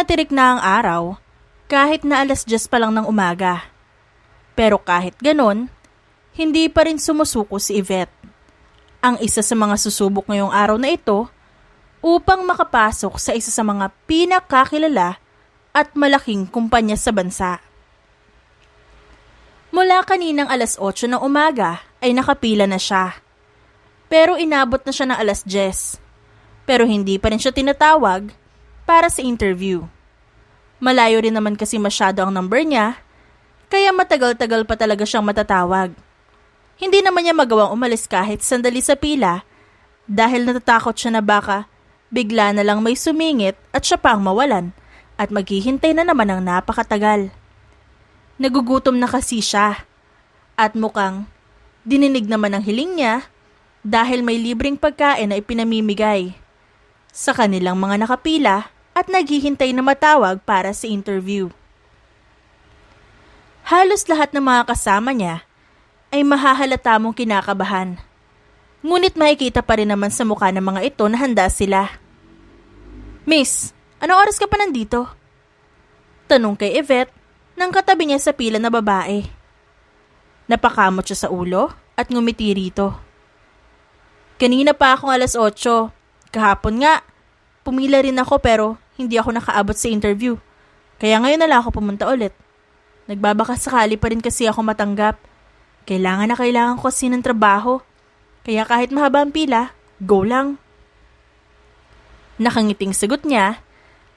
tirik na ang araw, kahit na 10:00 pa lang ng umaga. Pero kahit ganon, hindi pa rin sumusuko si Yvette. Ang isa sa mga susubok ngayong araw na ito upang makapasok sa isa sa mga pinakakilala at malaking kumpanya sa bansa. Mula kaninang 8:00 ng umaga ay nakapila na siya. Pero inabot na siya ng 10:00. Pero hindi pa rin siya tinatawag para sa interview. Malayo rin naman kasi masyado ang number niya, kaya matagal-tagal pa talaga siyang matatawag. Hindi naman niya magawang umalis kahit sandali sa pila dahil natatakot siya na baka bigla na lang may sumingit at siya pa ang mawalan at maghihintay na naman ng napakatagal. Nagugutom na kasi siya at mukhang dininig naman ang hiling niya dahil may libreng pagkain na ipinamimigay sa kanilang mga nakapila at naghihintay na matawag para sa interview. Halos lahat ng mga kasama niya ay mahahalata mong kinakabahan. Ngunit makikita pa rin naman sa mukha ng mga ito na handa sila. "Miss, anong oras ka pa nandito?" Tanong kay Yvette nang katabi niya sa pila na babae. Napakamot siya sa ulo at ngumiti rito. "Kanina pa akong 8:00. Kahapon nga, pumila rin ako pero hindi ako nakaabot sa interview. Kaya ngayon na lang ako pumunta ulit. Nagbabaka sakali pa rin kasi ako matanggap. Kailangan ko kasi ng trabaho. Kaya kahit mahaba ang pila, go lang." Nakangiting sagot niya,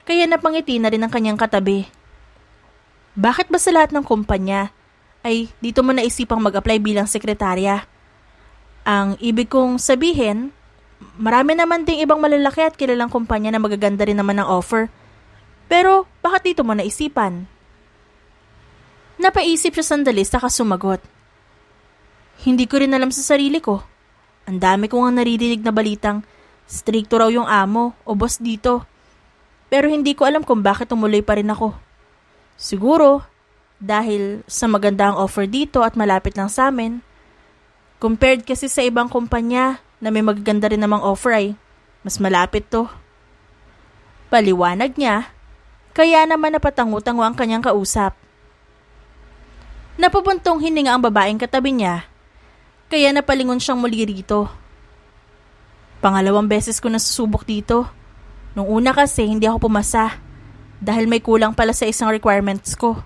kaya napangiti na rin ang kanyang katabi. Bakit ba sa lahat ng kumpanya ay dito mo naisipang mag-apply bilang sekretarya? Ang ibig kong sabihin, marami naman ding ibang malalaki at kilalang kumpanya na magaganda rin naman ang offer. Pero bakit dito mo naisipan? Napaisip siya sandali saka sumagot. Hindi ko rin alam sa sarili ko. Ang dami ko nga naririnig na balitang strikto raw yung amo o boss dito. Pero hindi ko alam kung bakit tumuloy pa rin ako. Siguro dahil sa magandang offer dito at malapit lang sa amin. Compared kasi sa ibang kumpanya na may magaganda rin namang offer ay mas malapit to. Paliwanag niya, kaya naman napatango-tango ang kanyang kausap. Napupuntong hininga ang babaeng katabi niya, kaya napalingon siyang muli rito. Pangalawang beses ko nasusubok dito. Nung una kasi hindi ako pumasa dahil may kulang pala sa isang requirements ko.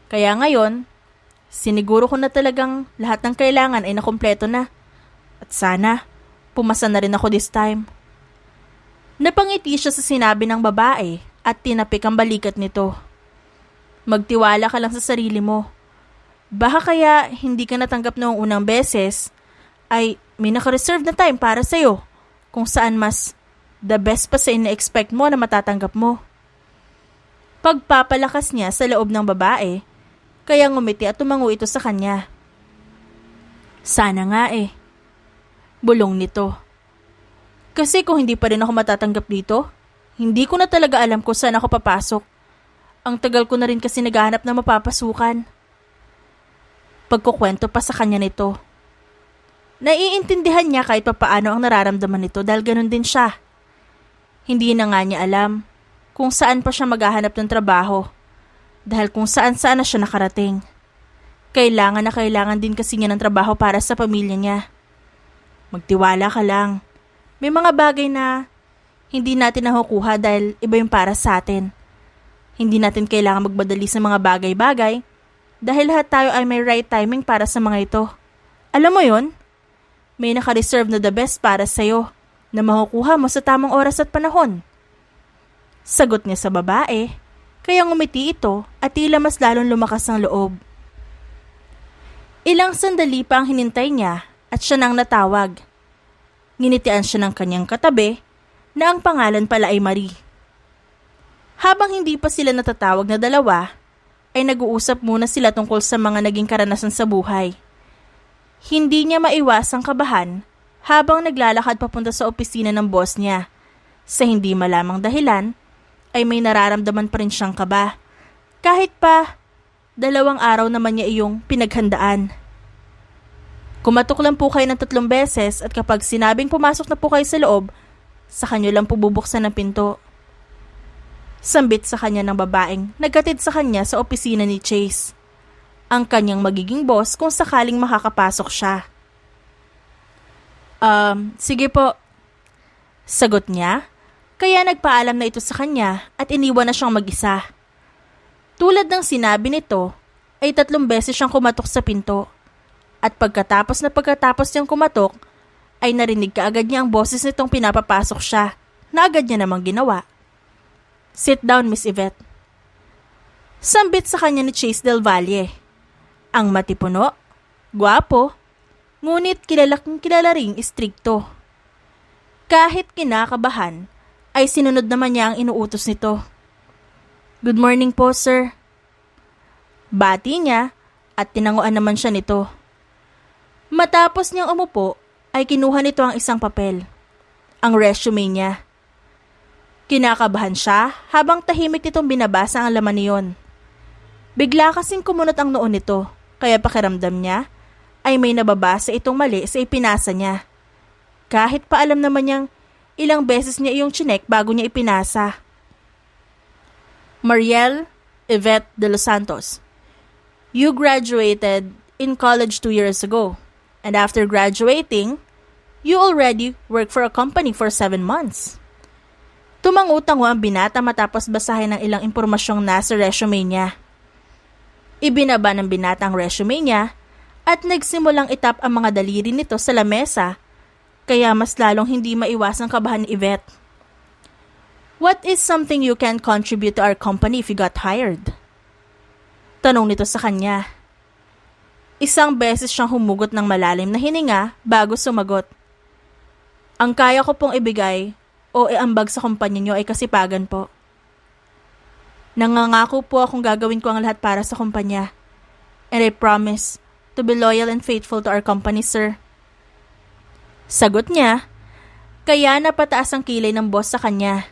Kaya ngayon, siniguro ko na talagang lahat ng kailangan ay nakumpleto na. At sana, pumasa na rin ako this time. Napangiti siya sa sinabi ng babae at tinapik ang balikat nito. Magtiwala ka lang sa sarili mo. Baka kaya hindi ka natanggap noong unang beses ay may naka-reserve na time para sa'yo kung saan mas the best pa sa ina-expect mo na matatanggap mo. Pagpapalakas niya sa loob ng babae, kaya ngumiti at tumango ito sa kanya. Sana nga eh. Bulong nito. Kasi kung hindi pa rin ako matatanggap dito, hindi ko na talaga alam kung saan ako papasok. Ang tagal ko na rin kasi naghahanap na mapapasukan. Pagkukwento pa sa kanya nito. Naiintindihan niya kahit papaano ang nararamdaman nito dahil ganun din siya. Hindi na nga niya alam kung saan pa siya maghahanap ng trabaho dahil kung saan-saan na siya nakarating. Kailangan na kailangan din kasi niya ng trabaho para sa pamilya niya. Magtiwala ka lang. May mga bagay na hindi natin nakukuha dahil iba yung para sa atin. Hindi natin kailangan magmadali sa mga bagay-bagay dahil lahat tayo ay may right timing para sa mga ito. Alam mo yon? May naka-reserve na the best para sa'yo na makukuha mo sa tamang oras at panahon. Sagot niya sa babae, kaya ngumiti ito at tila mas lalong lumakas ang loob. Ilang sandali pa ang hinintay niya at siya nang natawag. Nginitian siya ng kanyang katabi na ang pangalan pala ay Marie. Habang hindi pa sila natatawag na dalawa, ay nag-uusap muna sila tungkol sa mga naging karanasan sa buhay. Hindi niya maiwasang kabahan habang naglalakad papunta sa opisina ng boss niya. Sa hindi malamang dahilan, ay may nararamdaman pa rin siyang kaba. Kahit pa, 2 araw naman niya iyong pinaghandaan. Kumatok lang po kayo ng 3 beses at kapag sinabing pumasok na po kayo sa loob, sa kanyo lang po bubuksan ang pinto. Sambit sa kanya ng babaeng nagkatid sa kanya sa opisina ni Chase, ang kanyang magiging boss kung sakaling makakapasok siya. Sige po. Sagot niya, kaya nagpaalam na ito sa kanya at iniwan na siyang mag-isa. Tulad ng sinabi nito, ay 3 beses siyang kumatok sa pinto. At pagkatapos niyang kumatok, ay narinig kaagad niya ang boses nitong pinapapasok siya, na agad niya namang ginawa. Sit down, Miss Yvette. Sambit sa kanya ni Chase Del Valle. Ang matipuno, gwapo, ngunit kilala ring istrikto. Kahit kinakabahan, ay sinunod naman niya ang inuutos nito. Good morning po, sir. Bati niya at tinanguan naman siya nito. Matapos niyang umupo, ay kinuha nito ang isang papel, ang resume niya. Kinakabahan siya habang tahimik nitong binabasa ang laman niyon. Bigla kasing kumunot ang noo nito, kaya pakiramdam niya ay may nababasa itong mali sa ipinasa niya. Kahit pa alam naman niyang ilang beses niya iyong chinek bago niya ipinasa. Mariel Yvette de los Santos, you graduated in college 2 years ago, and after graduating, you already work for a company for 7 months. Tumangutango ang binata matapos basahin ng ilang impormasyong nasa resume niya. Ibinaba ng binata ang resume niya at nagsimulang itap ang mga daliri nito sa lamesa, kaya mas lalong hindi maiwasang kabahan ni Yvette. What is something you can contribute to our company if you got hired? Tanong nito sa kanya. Isang beses siyang humugot ng malalim na hininga bago sumagot. Ang kaya ko pong ibigay o iambag sa kumpanya niyo ay kasipagan po. Nangangako po akong gagawin ko ang lahat para sa kumpanya. And I promise to be loyal and faithful to our company, sir. Sagot niya, kaya napataas ang kilay ng boss sa kanya.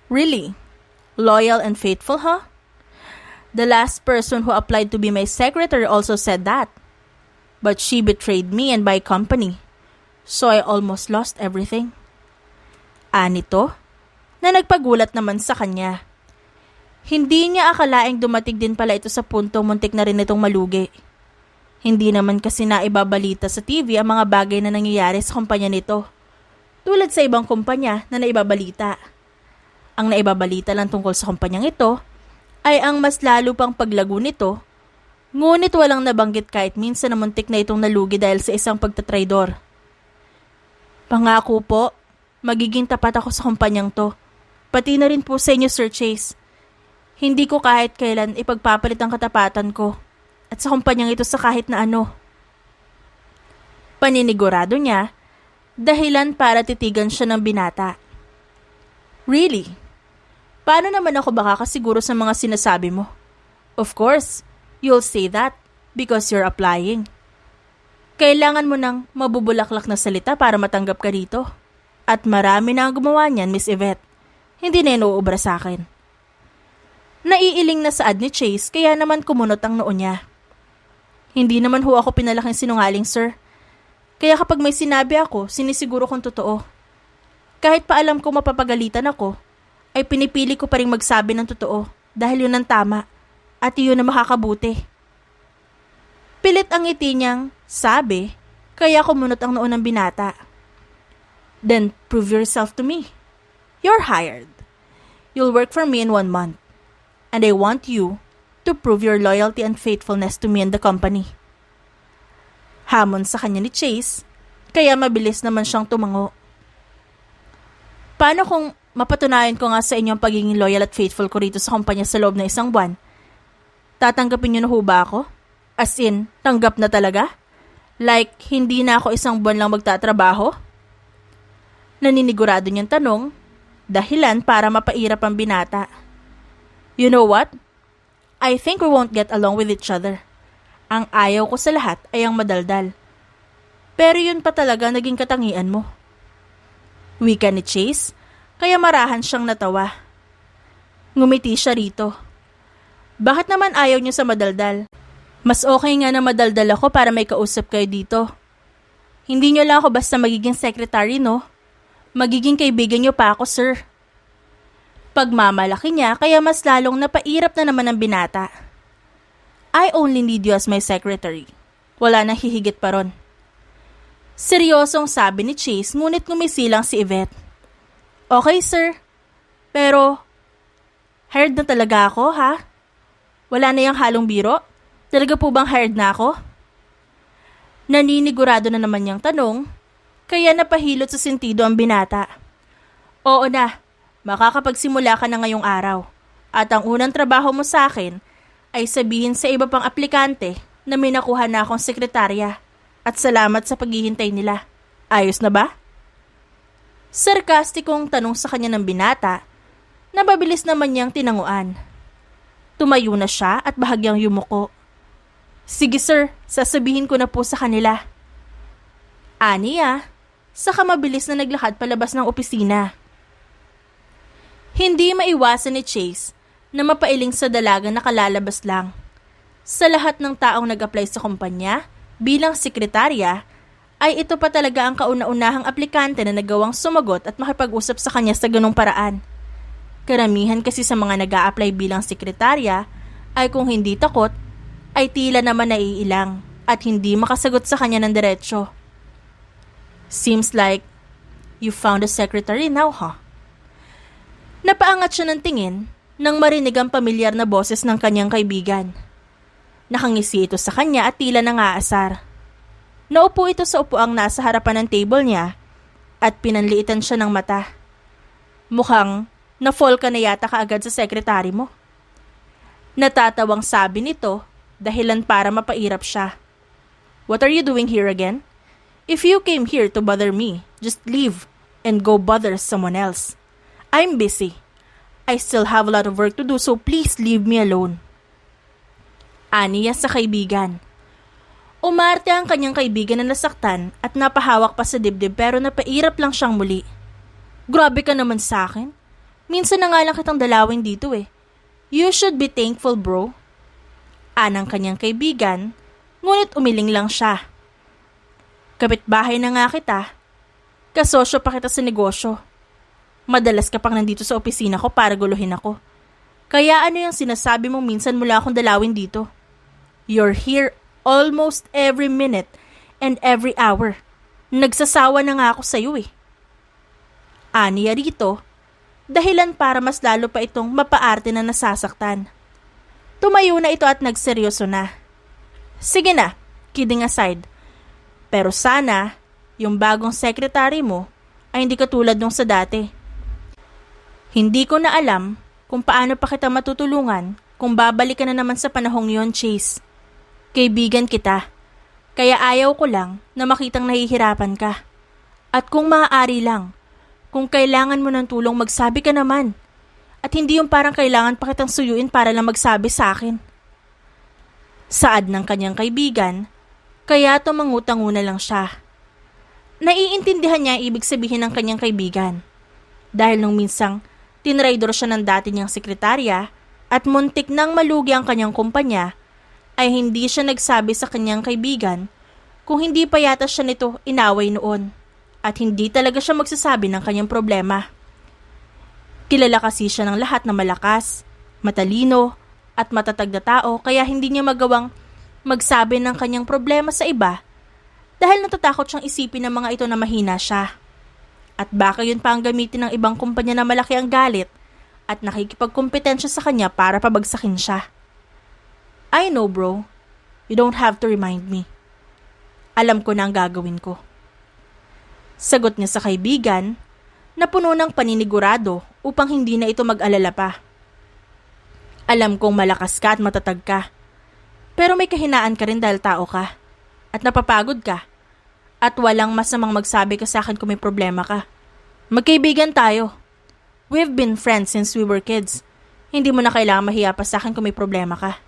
Really? Loyal and faithful, huh? The last person who applied to be my secretary also said that. But she betrayed me and my company. So I almost lost everything. Anito, na nagpagulat naman sa kanya. Hindi niya akalaing dumating din pala ito sa punto muntik na rin itong malugi. Hindi naman kasi naibabalita sa TV ang mga bagay na nangyayari sa kumpanya nito. Tulad sa ibang kumpanya na naibabalita. Ang naibabalita lang tungkol sa kumpanyang ito ay ang mas lalo pang paglago nito, ngunit walang nabanggit kahit minsan na muntik na itong nalugi dahil sa isang pagtatraidor. Pangako po, magiging tapat ako sa kumpanyang to. Pati na rin po sa inyo, Sir Chase. Hindi ko kahit kailan ipagpapalit ang katapatan ko at sa kumpanyang ito sa kahit na ano. Paninigurado niya, dahilan para titigan siya ng binata. Really? Paano naman ako makakasiguro sa mga sinasabi mo? Of course, you'll say that because you're applying. Kailangan mo ng mabubulaklak na salita para matanggap ka dito. At marami na ang gumawa niyan, Miss Yvette. Hindi na inuubra sa akin. Naiiling na saad ni Chase kaya naman kumunot ang noo niya. Hindi naman ho ako pinalaking sinungaling, sir. Kaya kapag may sinabi ako, sinisiguro kong totoo. Kahit pa alam ko mapapagalitan ako, ay pinipili ko pa rin magsabi ng totoo dahil yun ang tama at yun ang makakabuti. Pilit ang ngiti niyang sabi, kaya kumunot ang noo ng binata. Then prove yourself to me. You're hired. You'll work for me in 1 month. And I want you to prove your loyalty and faithfulness to me and the company. Hamon sa kanya ni Chase, kaya mabilis naman siyang tumango. Paano kung mapatunayan ko nga sa inyo ang pagiging loyal at faithful ko rito sa kumpanya sa loob ng 1 buwan? Tatanggapin niyo na ho ba ako? As in, tanggap na talaga? Like, hindi na ako 1 buwan lang magtatrabaho? Naninigurado niyang tanong, dahilan para mapairap ang binata. You know what? I think we won't get along with each other. Ang ayaw ko sa lahat ay ang madaldal. Pero yun pa talaga naging katangian mo. Wika ni Chase, kaya marahan siyang natawa. Ngumiti siya rito. Bakit naman ayaw niyo sa madaldal? Mas okay nga na madaldal ako para may kausap kayo dito. Hindi niyo lang ako basta magiging secretary, no? Magiging kaibigan niyo pa ako, sir. Pagmamalaki niya kaya mas lalong napairap na naman ang binata. I only need you as my secretary. Wala nang hihigit pa ron. Seryosong sabi ni Chase ngunit ngumisilang si Yvette. Okay sir, pero hired na talaga ako ha? Wala na yung halong biro? Talaga po bang hired na ako? Naninigurado na naman niyang tanong, kaya napahilot sa sentido ang binata. Oo na, makakapagsimula ka na ngayong araw. At ang unang trabaho mo sa akin ay sabihin sa iba pang aplikante na may nakuha na akong sekretarya at salamat sa paghihintay nila. Ayos na ba? Sarkastikong tanong sa kanya ng binata na mabilis naman niyang tinanguan. Tumayo na siya at bahagyang yumuko. Sige sir, sasabihin ko na po sa kanila. Aniya, saka mabilis na naglakad palabas ng opisina. Hindi maiwasan ni Chase na mapailing sa dalagang nakalalabas lang. Sa lahat ng taong nag-apply sa kumpanya bilang sekretarya, ay ito pa talaga ang kauna-unahang aplikante na nagawang sumagot at makipag-usap sa kanya sa ganung paraan. Karamihan kasi sa mga nag-a-apply bilang sekretarya ay kung hindi takot, ay tila naman naiilang at hindi makasagot sa kanya ng diretsyo. Seems like you found a secretary now, huh? Napaangat siya ng tingin nang marinig ang pamilyar na boses ng kanyang kaibigan. Nakangisi ito sa kanya at tila nangaasar. Naupo ito sa upuang nasa harapan ng table niya at pinanliitan siya ng mata. Mukhang na-fall ka na yata kaagad sa sekretary mo. Natatawang sabi nito dahilan para mapairap siya. What are you doing here again? If you came here to bother me, just leave and go bother someone else. I'm busy. I still have a lot of work to do, so please leave me alone. Aniya sa kaibigan. Umarte ang kanyang kaibigan na nasaktan at napahawak pa sa dibdib pero napairap lang siyang muli. Grabe ka naman sa akin. Minsan na nga lang kitang dalawin dito eh. You should be thankful bro. Anang kanyang kaibigan, ngunit umiling lang siya. Kapitbahay na nga kita. Kasosyo pa kita sa negosyo. Madalas ka pang nandito sa opisina ko para guluhin ako. Kaya ano yung sinasabi mong minsan mula akong dalawin dito? You're here almost every minute and every hour. Nagsasawa na nga ako sa'yo eh. Aniya rito, dahilan para mas lalo pa itong mapaarte na nasasaktan. Tumayo na ito at nagseryoso na. Sige na, kidding aside. Pero sana, yung bagong secretary mo ay hindi katulad nung sa dati. Hindi ko na alam kung paano pa kita matutulungan kung babalik ka na naman sa panahong yon, Chase. Kaibigan kita, kaya ayaw ko lang na makitang nahihirapan ka. At kung maaari lang, kung kailangan mo ng tulong magsabi ka naman. At hindi yung parang kailangan pa kitang suyuin para lang magsabi sa akin. Saad ng kanyang kaibigan, kaya tumangutanguna lang siya. Naiintindihan niya ang ibig sabihin ng kanyang kaibigan. Dahil nung minsang tinraidor siya ng dati niyang sekretarya at muntik nang malugi ang kanyang kumpanya, ay hindi siya nagsabi sa kanyang kaibigan kung hindi pa yata siya nito inaway noon at hindi talaga siya magsasabi ng kanyang problema. Kilala kasi siya ng lahat na malakas, matalino at matatag na tao kaya hindi niya magawang magsabi ng kanyang problema sa iba dahil natatakot siyang isipin ng mga ito na mahina siya. At baka yun pa ang gamitin ng ibang kumpanya na malaki ang galit at nakikipagkompetensya sa kanya para pabagsakin siya. I know bro, you don't have to remind me. Alam ko na ang gagawin ko. Sagot niya sa kaibigan na puno ng paninigurado upang hindi na ito mag-alala pa. Alam kong malakas ka at matatag ka, pero may kahinaan ka rin dahil tao ka at napapagod ka. At walang masamang magsabi ka sa akin kung may problema ka. Magkaibigan tayo. We've been friends since we were kids. Hindi mo na kailangan mahiya pa sa akin kung may problema ka.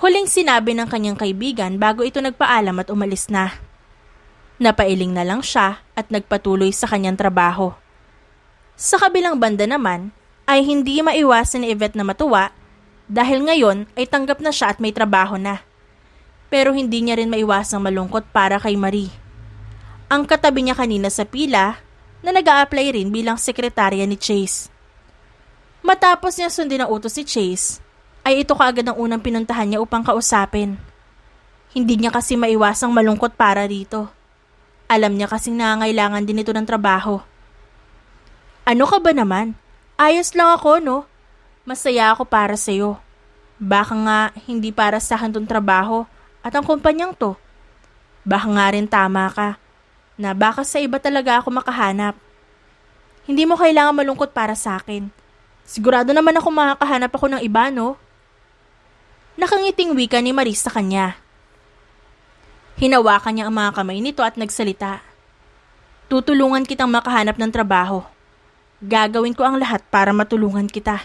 Huling sinabi ng kanyang kaibigan bago ito nagpaalam at umalis na. Napailing na lang siya at nagpatuloy sa kanyang trabaho. Sa kabilang banda naman, ay hindi maiwasan ni Yvette na matuwa dahil ngayon ay tanggap na siya at may trabaho na. Pero hindi niya rin maiwasang malungkot para kay Marie. Ang katabi niya kanina sa pila na nag-a-apply rin bilang sekretarya ni Chase. Matapos niya sundin ang utos si Chase, ay ito kaagad ang unang pinuntahan niya upang kausapin. Hindi niya kasi maiwasang malungkot para rito. Alam niya kasing nangangailangan din ito ng trabaho. Ano ka ba naman? Ayos lang ako, no? Masaya ako para sa'yo. Baka nga hindi para sa akin tong trabaho at ang kumpanyang to. Baka nga rin tama ka na baka sa iba talaga ako makahanap. Hindi mo kailangan malungkot para sa akin. Sigurado naman ako makakahanap ako ng iba, no? Nakangiting wika ni Maris sa kanya. Hinawakan niya ang mga kamay nito at nagsalita. Tutulungan kitang makahanap ng trabaho. Gagawin ko ang lahat para matulungan kita.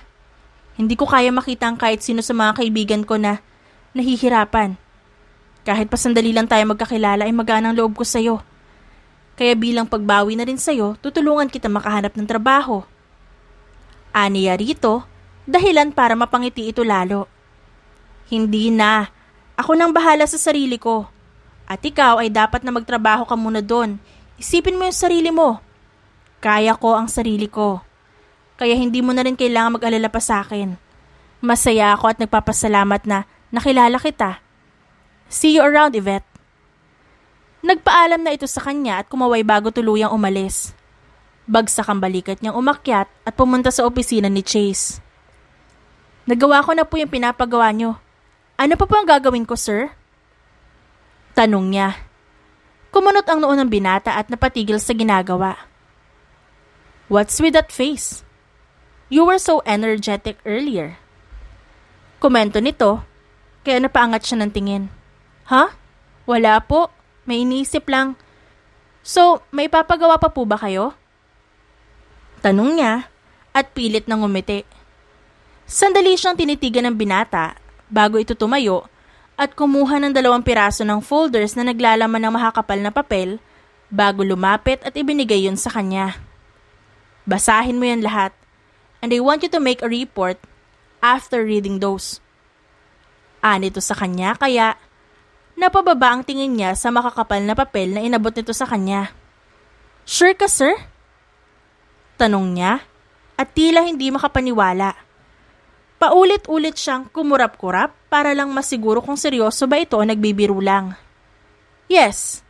Hindi ko kaya makita ang kahit sino sa mga kaibigan ko na nahihirapan. Kahit pa sandali lang tayo magkakilala ay maganang loob ko sa'yo. Kaya bilang pagbawi na rin sa'yo, tutulungan kita makahanap ng trabaho. Aniya rito, dahilan para mapangiti ito lalo. Hindi na. Ako nang bahala sa sarili ko. At ikaw ay dapat na magtrabaho ka muna doon. Isipin mo yung sarili mo. Kaya ko ang sarili ko. Kaya hindi mo na rin kailangan mag-alala pa sa akin. Masaya ako at nagpapasalamat na nakilala kita. See you around, Yvette. Nagpaalam na ito sa kanya at kumaway bago tuluyang umalis. Bagsak ang balikat niyang umakyat at pumunta sa opisina ni Chase. Nagawa ko na po yung pinapagawa niyo. Ano pa po ang gagawin ko, sir? Tanong niya. Kumunot ang noo ng binata at napatigil sa ginagawa. What's with that face? You were so energetic earlier. Komento nito, kaya napaangat siya ng tingin. Ha? Wala po. May iniisip lang. So, may papagawa pa po ba kayo? Tanong niya at pilit nang ngumiti. Sandali siyang tinitigan ng binata bago ito tumayo at kumuha ng 2 piraso ng folders na naglalaman ng mahakapal na papel bago lumapit at ibinigay yun sa kanya. Basahin mo yan lahat and I want you to make a report after reading those. Anito sa kanya kaya napababa ang tingin niya sa makakapal na papel na inabot nito sa kanya. Sure ka, sir? Tanong niya at tila hindi makapaniwala. Paulit-ulit siyang kumurap-kurap para lang masiguro kung seryoso ba ito o nagbibiro lang. Yes.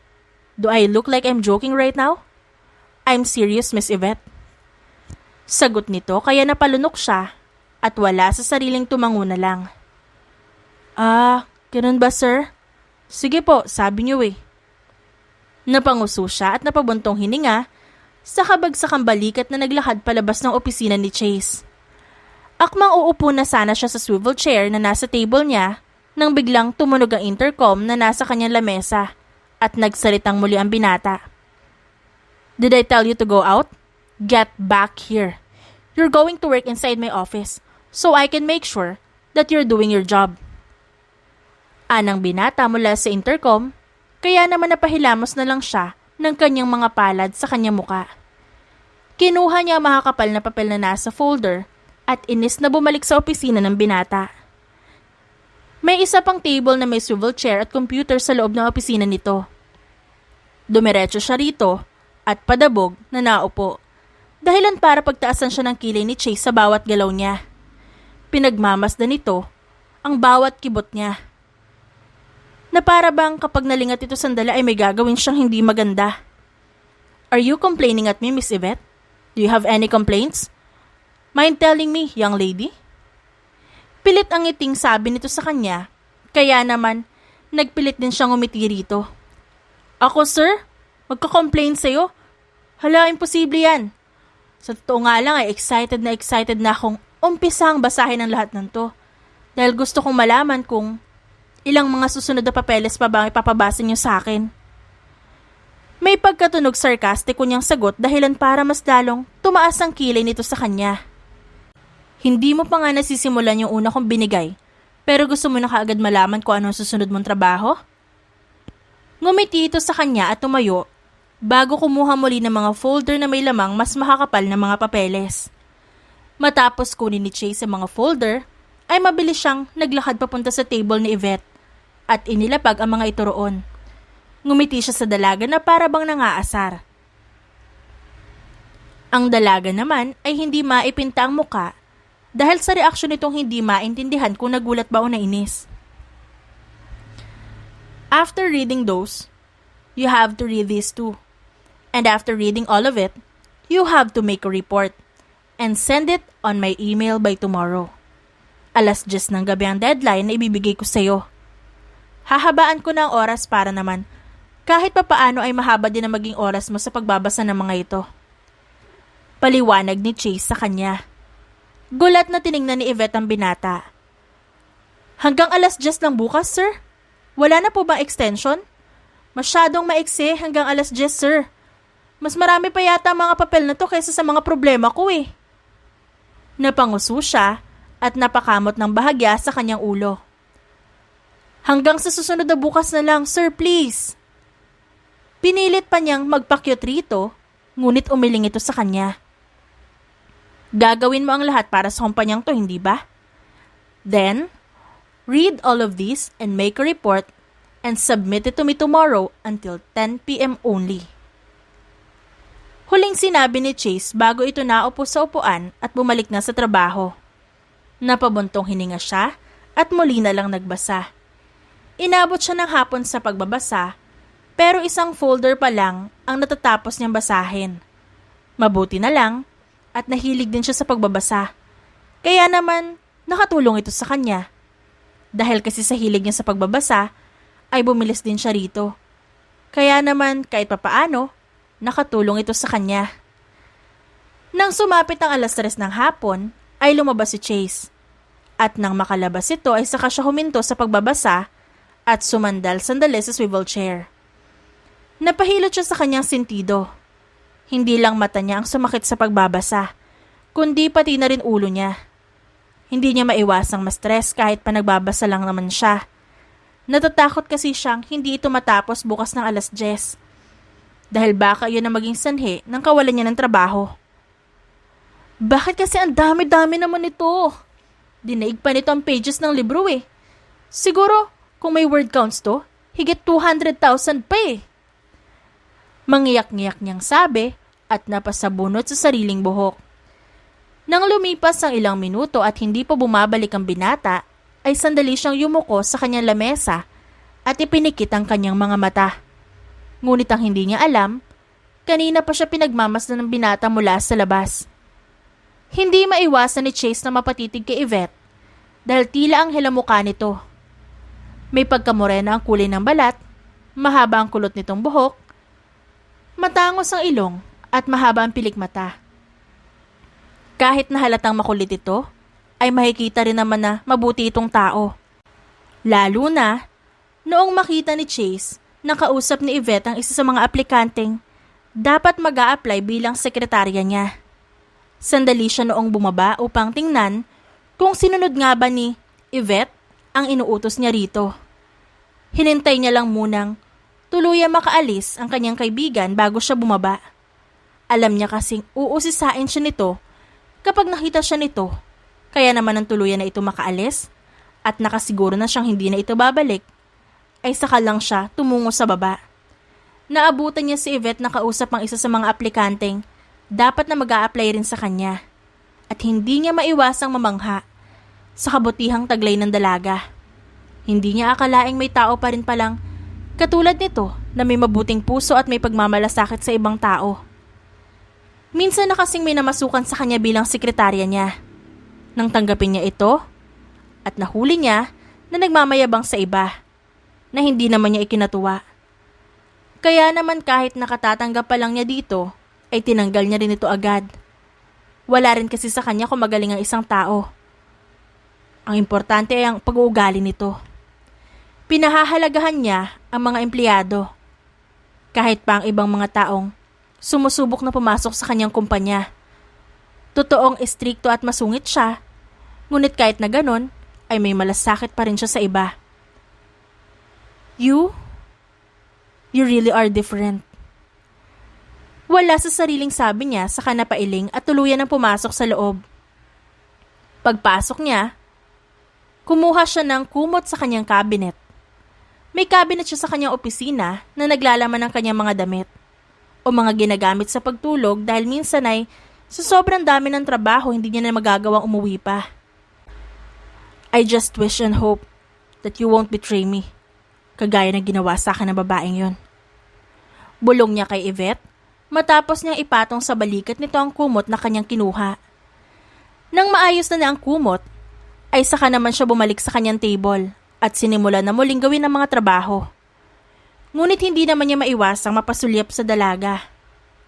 Do I look like I'm joking right now? I'm serious, Miss Yvette. Sagot nito kaya napalunok siya at wala sa sariling tumango na lang. Ganun ba, sir? Sige po, sabi niyo eh. Napanguso siya at napabuntong hininga sa kabagsakang balikat na naglakad palabas ng opisina ni Chase. Akmang uupo na sana siya sa swivel chair na nasa table niya nang biglang tumunog ang intercom na nasa kanyang lamesa at nagsalitang muli ang binata. Did I tell you to go out? Get back here. You're going to work inside my office so I can make sure that you're doing your job. Anang binata mula sa intercom, kaya naman napahilamos na lang siya ng kanyang mga palad sa kanyang muka. Kinuha niya ang makakapal na papel na nasa folder at inis na bumalik sa opisina ng binata. May isa pang table na may swivel chair at computer sa loob ng opisina nito. Dumiretso siya rito at padabog na naupo, dahilan para pagtaasan siya ng kilay ni Chase sa bawat galaw niya. Pinagmamasdan nito ang bawat kibot niya. Na para bang kapag nalingat ito sandali ay may gagawin siyang hindi maganda. Are you complaining at me, Miss Yvette? Do you have any complaints? Mind telling me, young lady? Pilit ang ngiting sabi nito sa kanya, kaya naman nagpilit din siyang umiti rito. Ako, sir? Magka-complain sa'yo? Hala, imposible yan. Sa totoo nga lang ay excited na akong umpisang basahin ang lahat ng to. Dahil gusto kong malaman kung ilang mga susunod na papeles pa ba ang ipapabasa niyo sa akin? May pagkatunog sarkastiko niyang sagot dahilan para mas lalong tumaas ang kilay nito sa kanya. Hindi mo pa nga nasisimulan yung una kong binigay, pero gusto mo na kaagad malaman kung ano ang susunod mong trabaho? Ngumiti ito sa kanya at tumayo bago kumuha muli ng mga folder na may lamang mas makakapal na mga papeles. Matapos kunin ni Chase ang mga folder, ay mabilis siyang naglakad papunta sa table ni Yvette at inilapag ang mga ito roon. Ngumiti siya sa dalaga na para bang nangaasar. Ang dalaga naman ay hindi maipinta ang muka dahil sa reaksyon nitong hindi maintindihan kung nagulat ba o nainis. After reading those, you have to read these too. And after reading all of it, you have to make a report and send it on my email by tomorrow. 10:00 ng gabi ang deadline na ibibigay ko sa'yo. Hahabaan ko na ang oras para naman kahit papaano ay mahaba din ang maging oras mo sa pagbabasa ng mga ito. Paliwanag ni Chase sa kanya. Gulat na tiningnan ni Yvette ang binata. Hanggang 10:00 lang bukas, sir? Wala na po bang extension? Masyadong maiksi hanggang 10:00, sir. Mas marami pa yata mga papel na to kaysa sa mga problema ko eh. Napanguso siya at napakamot ng bahagya sa kanyang ulo. Hanggang sa susunod na bukas na lang, sir, please. Pinilit pa niyang magpakyut rito, ngunit umiling ito sa kanya. Gagawin mo ang lahat para sa kumpanyang to, hindi ba? Then, read all of these and make a report and submit it to me tomorrow until 10 p.m. only. Huling sinabi ni Chase bago ito naupo sa upuan at bumalik na sa trabaho. Napabuntong hininga siya at muli na lang nagbasa. Inabot siya ng hapon sa pagbabasa, pero isang folder pa lang ang natatapos niyang basahin. Mabuti na lang at nahilig din siya sa pagbabasa. Kaya naman nakatulong ito sa kanya. Dahil kasi sa hilig niya sa pagbabasa, ay bumilis din siya rito. Kaya naman kahit papaano, nakatulong ito sa kanya. Nang sumapit ang 3:00 ng hapon, ay lumabas si Chase. At nang makalabas ito ay saka siya huminto sa pagbabasa at sumandal sandali sa swivel chair. Napahilot siya sa kanyang sentido. Hindi lang mata niya ang sumakit sa pagbabasa, kundi pati na rin ulo niya. Hindi niya maiwasang ma-stress kahit pa nagbabasa lang naman siya. Natatakot kasi siyang hindi ito matapos bukas ng 10:00. Dahil baka yun ang maging sanhi ng kawalan niya ng trabaho. Bakit kasi ang dami-dami naman ito? Dinaig pa nito ang pages ng libro eh. Siguro, kung may word counts to, higit 200,000 pa eh. Mangiyak-ngiyak niyang sabi at napasabunot sa sariling buhok. Nang lumipas ang ilang minuto at hindi pa bumabalik ang binata, ay sandali siyang yumuko sa kanyang lamesa at ipinikit ang kanyang mga mata. Ngunit ang hindi niya alam, kanina pa siya pinagmamasdan ng binata mula sa labas. Hindi maiwasan ni Chase na mapatitig kay Yvette dahil tila ang hilamukha nito. May pagkamorena ang kulay ng balat, mahaba ang kulot nitong buhok, matangos ang ilong at mahaba ang pilik mata. Kahit na halatang makulit ito, ay makikita rin naman na mabuti itong tao. Lalo na noong makita ni Chase na kausap ni Yvette ang isa sa mga aplikanteng dapat mag-a-apply bilang sekretarya niya. Sandali siya noong bumaba upang tingnan kung sinunod nga ba ni Yvette ang inuutos niya rito. Hinintay niya lang munang tuluyang makaalis ang kanyang kaibigan bago siya bumaba. Alam niya kasing uusisain siya nito kapag nakita siya nito, kaya naman ang tuluyan na ito makaalis at nakasiguro na siyang hindi na ito babalik, ay saka lang siya tumungo sa baba. Naabutan niya si Yvette na kausap ang isa sa mga aplikanteng dapat na mag-a-apply rin sa kanya at hindi niya maiwasang mamangha sa kabutihang taglay ng dalaga. Hindi niya akalaing may tao pa rin palang katulad nito na may mabuting puso at may pagmamalasakit sa ibang tao. Minsan na kasing may namasukan sa kanya bilang sekretarya niya. Nang tanggapin niya ito at nahuli niya na nagmamayabang sa iba na hindi naman niya ikinatuwa. Kaya naman kahit nakatatanggap pa lang niya dito, ay tinanggal niya rin ito agad. Wala rin kasi sa kanya kung magaling ang isang tao. Ang importante ay ang pag-uugali nito. Pinahahalagahan niya ang mga empleyado. Kahit pa ang ibang mga taong sumusubok na pumasok sa kanyang kumpanya. Totoong istrikto at masungit siya, ngunit kahit na ganon, ay may malasakit pa rin siya sa iba. You really are different. Wala sa sariling sabi niya sa kanapailing at tuluyan ng pumasok sa loob. Pagpasok niya, kumuha siya ng kumot sa kanyang cabinet. May cabinet siya sa kanyang opisina na naglalaman ng kanyang mga damit o mga ginagamit sa pagtulog dahil minsan ay Sa sobrang dami ng trabaho, hindi niya na magagawang umuwi pa. I just wish and hope that you won't betray me, kagaya ng ginawa sa akin ng babaeng yon. Bulong niya kay Yvette matapos niyang ipatong sa balikat nito ang kumot na kanyang kinuha. Nang maayos na ang kumot, ay saka naman siya bumalik sa kanyang table at sinimula na muling gawin ang mga trabaho. Ngunit hindi naman niya maiwasang mapasulyap sa dalaga,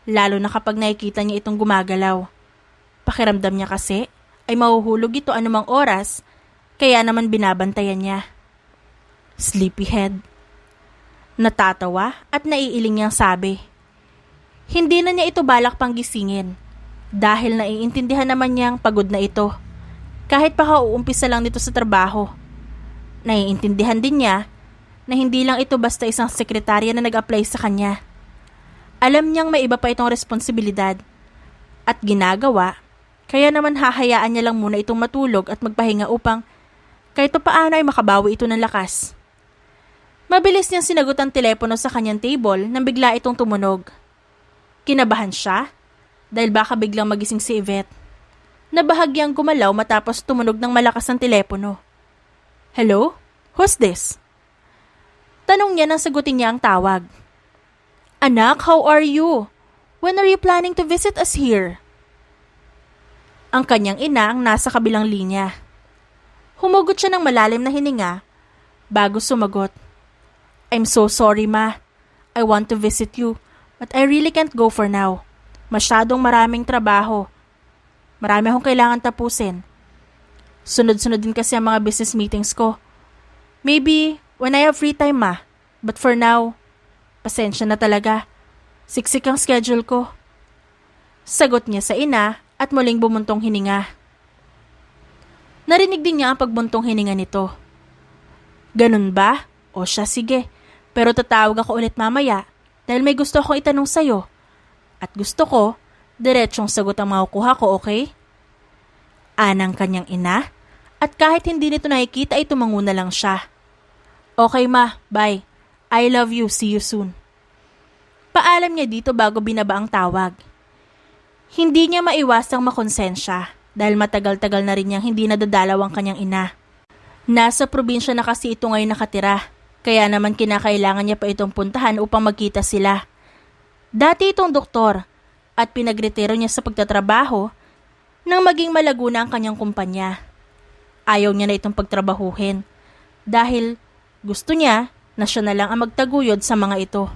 lalo na kapag nakikita niya itong gumagalaw. Pakiramdam niya kasi ay mahuhulog ito anumang oras, kaya naman binabantayan niya. Sleepyhead. Natatawa at naiiling niyang sabi. Hindi na niya ito balak pang gisingin dahil naiintindihan naman niyang pagod na ito. Kahit pa kauumpisa lang nito sa trabaho. Naiintindihan din niya na hindi lang ito basta isang sekretarya na nag-apply sa kanya. Alam niyang may iba pa itong responsibilidad at ginagawa, kaya naman hahayaan niya lang muna itong matulog at magpahinga upang kahit paano ay makabawi ito ng lakas. Mabilis niyang sinagot ang telepono sa kanyang table nang bigla itong tumunog. Kinabahan siya dahil baka biglang magising si Yvette. Nabahagyang gumalaw matapos tumunog ng malakas ang telepono. Hello? Who's this? Tanong niya nang sagutin niya ang tawag. Anak, how are you? When are you planning to visit us here? Ang kanyang ina ang nasa kabilang linya. Humugot siya ng malalim na hininga bago sumagot. I'm so sorry, Ma. I want to visit you, but I really can't go for now. Masyadong maraming trabaho. Marami akong kailangan tapusin. Sunod-sunod din kasi ang mga business meetings ko. Maybe when I have free time, Ma. But for now, pasensya na talaga. Siksik ang schedule ko. Sagot niya sa ina at muling bumuntong hininga. Narinig din niya ang pagbuntong hininga nito. Ganun ba? O siya, sige. Pero tatawag ako ulit mamaya dahil may gusto akong itanong sa'yo. At gusto ko, diretsong sagot ang makukuha ko, okay? Anang kanyang ina at kahit hindi nito nakikita ay tumanguna lang siya. Okay, Ma, bye. I love you, see you soon. Paalam niya dito bago binaba ang tawag. Hindi niya maiwasang makonsensya dahil matagal-tagal na rin niyang hindi nadadalaw ang kanyang ina. Nasa probinsya na kasi ito ngayon nakatira, kaya naman kinakailangan niya pa itong puntahan upang magkita sila. Dati itong doktor at pinagretiro niya sa pagtatrabaho nang maging malago na ang kanyang kumpanya. Ayaw niya na itong pagtrabahuhin dahil gusto niya na siya na lang ang magtaguyod sa mga ito.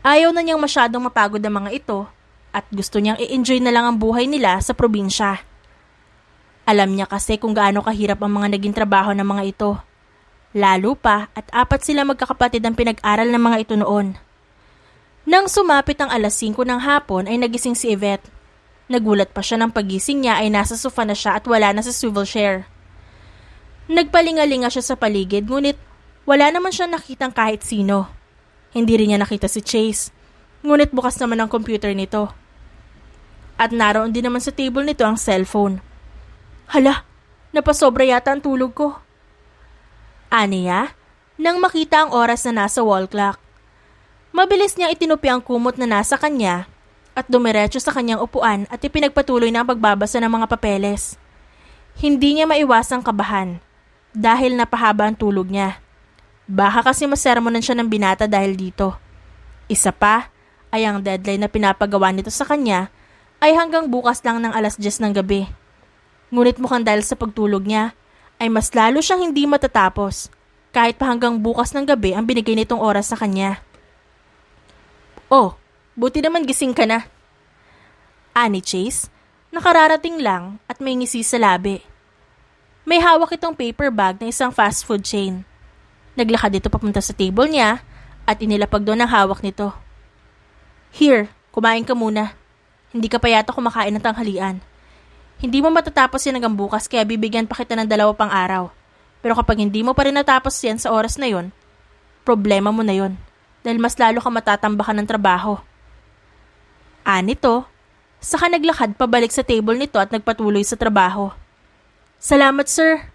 Ayaw na niyang masyadong mapagod ang mga ito at gusto niyang i-enjoy na lang ang buhay nila sa probinsya. Alam niya kasi kung gaano kahirap ang mga naging trabaho ng mga ito. Lalo pa at 4 sila magkakapatid ang pinag-aral ng mga ito noon. Nang sumapit ang alas 5 ng hapon ay nagising si Yvette. Nagulat pa siya ng pagising niya ay nasa sofa na siya at wala na sa swivel chair. Nagpalingalinga siya sa paligid ngunit wala naman siya nakitang kahit sino. Hindi rin niya nakita si Chase, ngunit bukas naman ang computer nito. At naroon din naman sa table nito ang cellphone. Hala, napasobra yata ang tulog ko. Aniya, nang makita ang oras na nasa wall clock. Mabilis niya itinupi ang kumot na nasa kanya at dumiretso sa kanyang upuan at ipinagpatuloy na ang pagbabasa ng mga papeles. Hindi niya maiwasang kabahan dahil napahaba ang tulog niya. Baka kasi masermonan siya ng binata dahil dito. Isa pa ay ang deadline na pinapagawa nito sa kanya ay hanggang bukas lang ng alas 10 ng gabi. Ngunit mukhang dahil sa pagtulog niya ay mas lalo siyang hindi matatapos kahit pa hanggang bukas ng gabi ang binigay nitong oras sa kanya. Oh, buti naman gising ka na. Ani Chase, nakararating lang at may ngisi sa labi. May hawak itong paper bag na isang fast food chain. Naglakad ito papunta sa table niya at inilapag doon ang hawak nito. Here, kumain ka muna. Hindi ka pa yata kumakain ng tanghalian. Hindi mo matatapos yan hanggang bukas kaya bibigyan pa kita ng 2 pang araw. Pero kapag hindi mo pa rin natapos yan sa oras na yon, problema mo na yon. Dahil mas lalo ka matatambakan ng trabaho. Anito, saka naglakad pabalik sa table nito at nagpatuloy sa trabaho. Salamat, sir.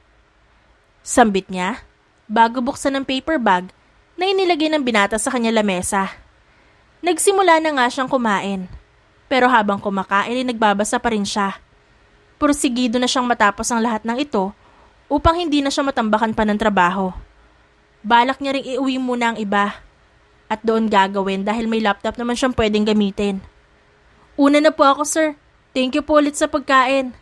Sambit niya bago buksan ng paper bag na inilagay ng binata sa kanya lamesa. Nagsimula na nga siyang kumain. Pero habang kumakain ay nagbabasa pa rin siya. Porsigido na siyang matapos ang lahat ng ito upang hindi na siya matambakan pa ng trabaho. Balak niya ring iuwi muna ang iba at doon gagawin dahil may laptop naman siyang pwedeng gamitin. Una na po ako, sir. Thank you po ulit sa pagkain.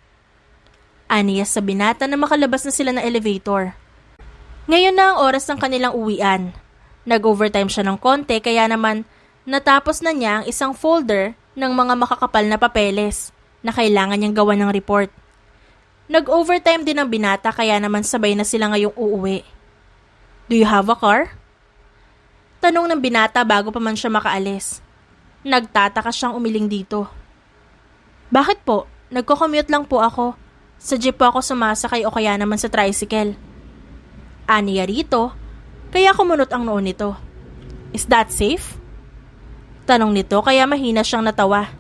Aniya sa binata na makalabas na sila ng elevator. Ngayon na ang oras ng kanilang uwian. Nag-overtime siya ng konti kaya naman natapos na niya ang isang folder ng mga makakapal na papeles na kailangan niyang gawa ng report. Nag-overtime din ang binata kaya naman sabay na sila ngayong uuwi. Do you have a car? Tanong ng binata bago pa man siya makaalis. Nagtataka siyang umiling dito. Bakit po? Nagko-commute lang po ako. Sa jeep po ako sumasakay o kaya naman sa tricycle. Aniya rito, kaya kumunot ang noon nito. Is that safe? Tanong nito kaya mahina siyang natawa.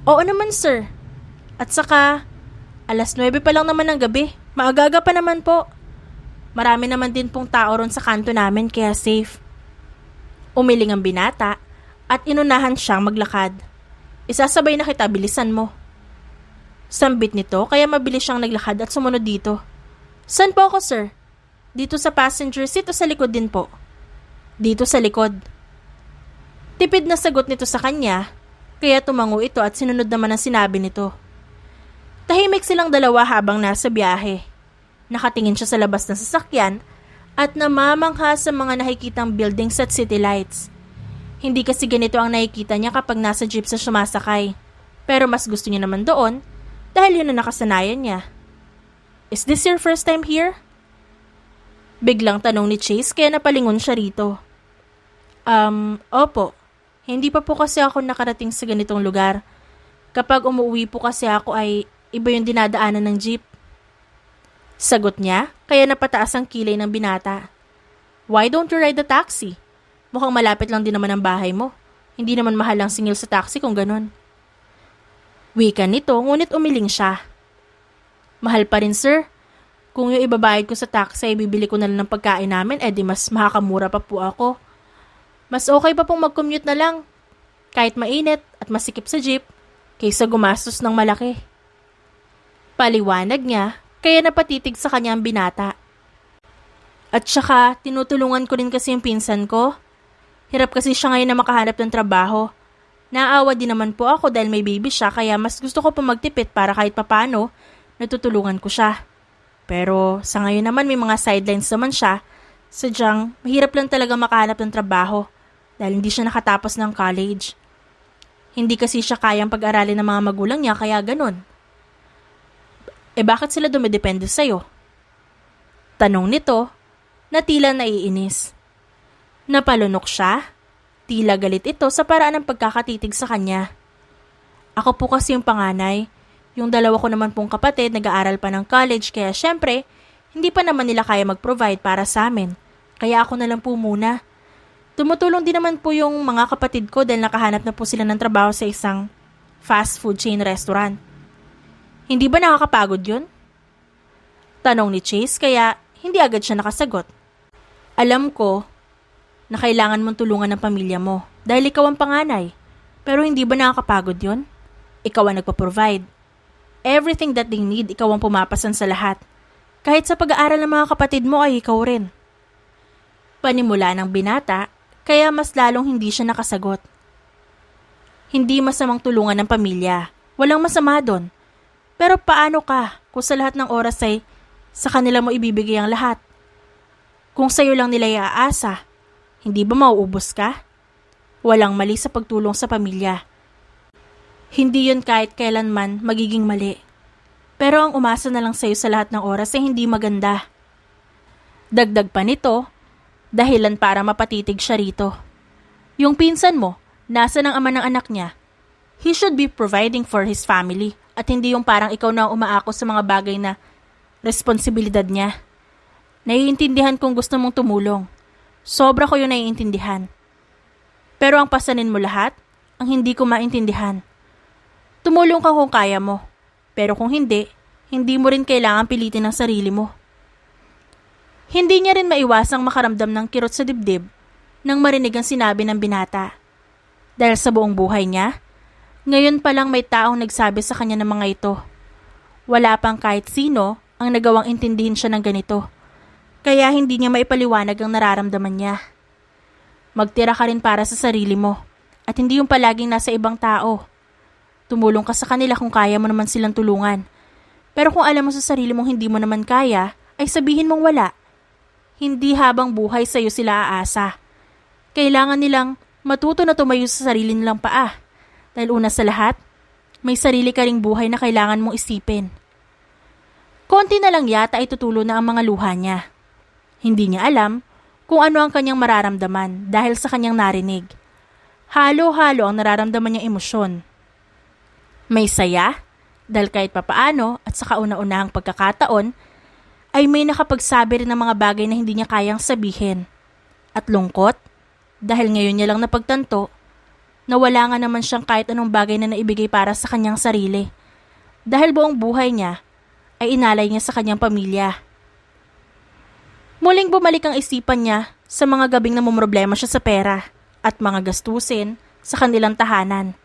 Oo naman sir. At saka, 9:00 pa lang naman ng gabi. Maaga pa naman po. Marami naman din pong tao ron sa kanto namin kaya safe. Umiling ang binata at inunahan siyang maglakad. Isasabay na kita, bilisan mo. Sambit nito kaya mabilis siyang naglakad at sumunod dito. Saan po ako sir? Dito sa passenger seat o sa likod din po? Dito sa likod. Tipid na sagot nito sa kanya, kaya tumango ito at sinunod naman ang sinabi nito. Tahimik silang dalawa habang nasa biyahe. Nakatingin siya sa labas ng sasakyan at namamangha sa mga nakikitang buildings at city lights. Hindi kasi ganito ang nakikita niya kapag nasa jeep sa sumasakay. Pero mas gusto niya naman doon dahil yun ang nakasanayan niya. Is this your first time here? Biglang tanong ni Chase kaya napalingon siya rito. Opo. Hindi pa po kasi ako nakarating sa ganitong lugar. Kapag umuwi po kasi ako ay iba yung dinadaanan ng jeep. Sagot niya, kaya napataas ang kilay ng binata. Why don't you ride the taxi? Mukhang malapit lang din naman ang bahay mo. Hindi naman mahal ang singil sa taxi kung ganun. Wika nito, ngunit umiling siya. Mahal pa rin sir. Kung yung ibabayad ko sa taxi ay bibili ko na lang ng pagkain namin, di mas makakamura pa po ako. Mas okay pa pong mag-commute na lang. Kahit mainit at masikip sa jeep, kaysa gumastos ng malaki. Paliwanag niya, kaya napatitig sa kanya ang binata. At saka, tinutulungan ko rin kasi yung pinsan ko. Hirap kasi siya ngayon na makahanap ng trabaho. Naawa din naman po ako dahil may baby siya kaya mas gusto ko pa magtipid para kahit papano, natutulungan ko siya. Pero sa ngayon naman may mga sidelines naman siya, sadyang mahirap lang talaga makahanap ng trabaho dahil hindi siya nakatapos ng college. Hindi kasi siya kayang pag-aralin ng mga magulang niya kaya ganun. Bakit sila dumidepende sa'yo? Tanong nito na tila naiinis. Napalunok siya, tila galit ito sa paraan ng pagkakatitig sa kanya. Ako po kasi yung panganay. Yung dalawa ko naman pong kapatid nag-aaral pa ng college kaya syempre, hindi pa naman nila kaya mag-provide para sa amin. Kaya ako na lang po muna. Tumutulong din naman po yung mga kapatid ko dahil nakahanap na po sila ng trabaho sa isang fast food chain restaurant. Hindi ba nakakapagod yun? Tanong ni Chase kaya hindi agad siya nakasagot. Alam ko na kailangan mong tulungan ng pamilya mo dahil ikaw ang panganay. Pero hindi ba nakakapagod yun? Ikaw ang nagpa-provide. Everything that they need, ikaw ang pumapasan sa lahat. Kahit sa pag-aaral ng mga kapatid mo ay ikaw rin. Panimula ng binata, kaya mas lalong hindi siya nakasagot. Hindi masamang tulungan ng pamilya. Walang masama doon. Pero paano ka kung sa lahat ng oras ay sa kanila mo ibibigay ang lahat? Kung sa'yo lang nila iaasa, hindi ba mauubos ka? Walang mali sa pagtulong sa pamilya. Hindi yun kahit kailanman magiging mali. Pero ang umasa na lang sa'yo sa lahat ng oras ay hindi maganda. Dagdag pa nito, dahilan para mapatitig siya rito. Yung pinsan mo, nasa ng ama ng anak niya. He should be providing for his family at hindi yung parang ikaw na umaako sa mga bagay na responsibilidad niya. Naiintindihan kung gusto mong tumulong. Sobra ko yung naiintindihan. Pero ang pasanin mo lahat, ang hindi ko maintindihan. Tumulong ka kung kaya mo. Pero kung hindi, hindi mo rin kailangan pilitin ang sarili mo. Hindi niya rin maiwasang makaramdam ng kirot sa dibdib nang marinig ang sinabi ng binata. Dahil sa buong buhay niya, Ngayon pa lang may taong nagsabi sa kanya ng mga ito. Wala pang kahit sino ang nagawang intindihin siya ng ganito. Kaya hindi niya maipaliwanag ang nararamdaman niya. Magtira ka rin para sa sarili mo at hindi yung palaging nasa ibang tao. Tumulong ka sa kanila kung kaya mo naman silang tulungan. Pero kung alam mo sa sarili mong hindi mo naman kaya, ay sabihin mong wala. Hindi habang buhay sa'yo sila aasa. Kailangan nilang matuto na tumayo sa sarili nilang paa. Dahil una sa lahat, may sarili ka ring buhay na kailangan mong isipin. Konti na lang yata ay tutulo na ang mga luha niya. Hindi niya alam kung ano ang kanyang mararamdaman dahil sa kanyang narinig. Halo-halo ang nararamdaman niyang emosyon. May saya, dahil kahit papaano at sa kauna-unahang pagkakataon, ay may nakapagsabi rin ng mga bagay na hindi niya kayang sabihin. At lungkot, dahil ngayon niya lang napagtanto na wala nga naman siyang kahit anong bagay na naibigay para sa kanyang sarili. Dahil buong buhay niya ay inalay niya sa kanyang pamilya. Muling bumalik ang isipan niya sa mga gabing namumroblema siya sa pera at mga gastusin sa kanilang tahanan.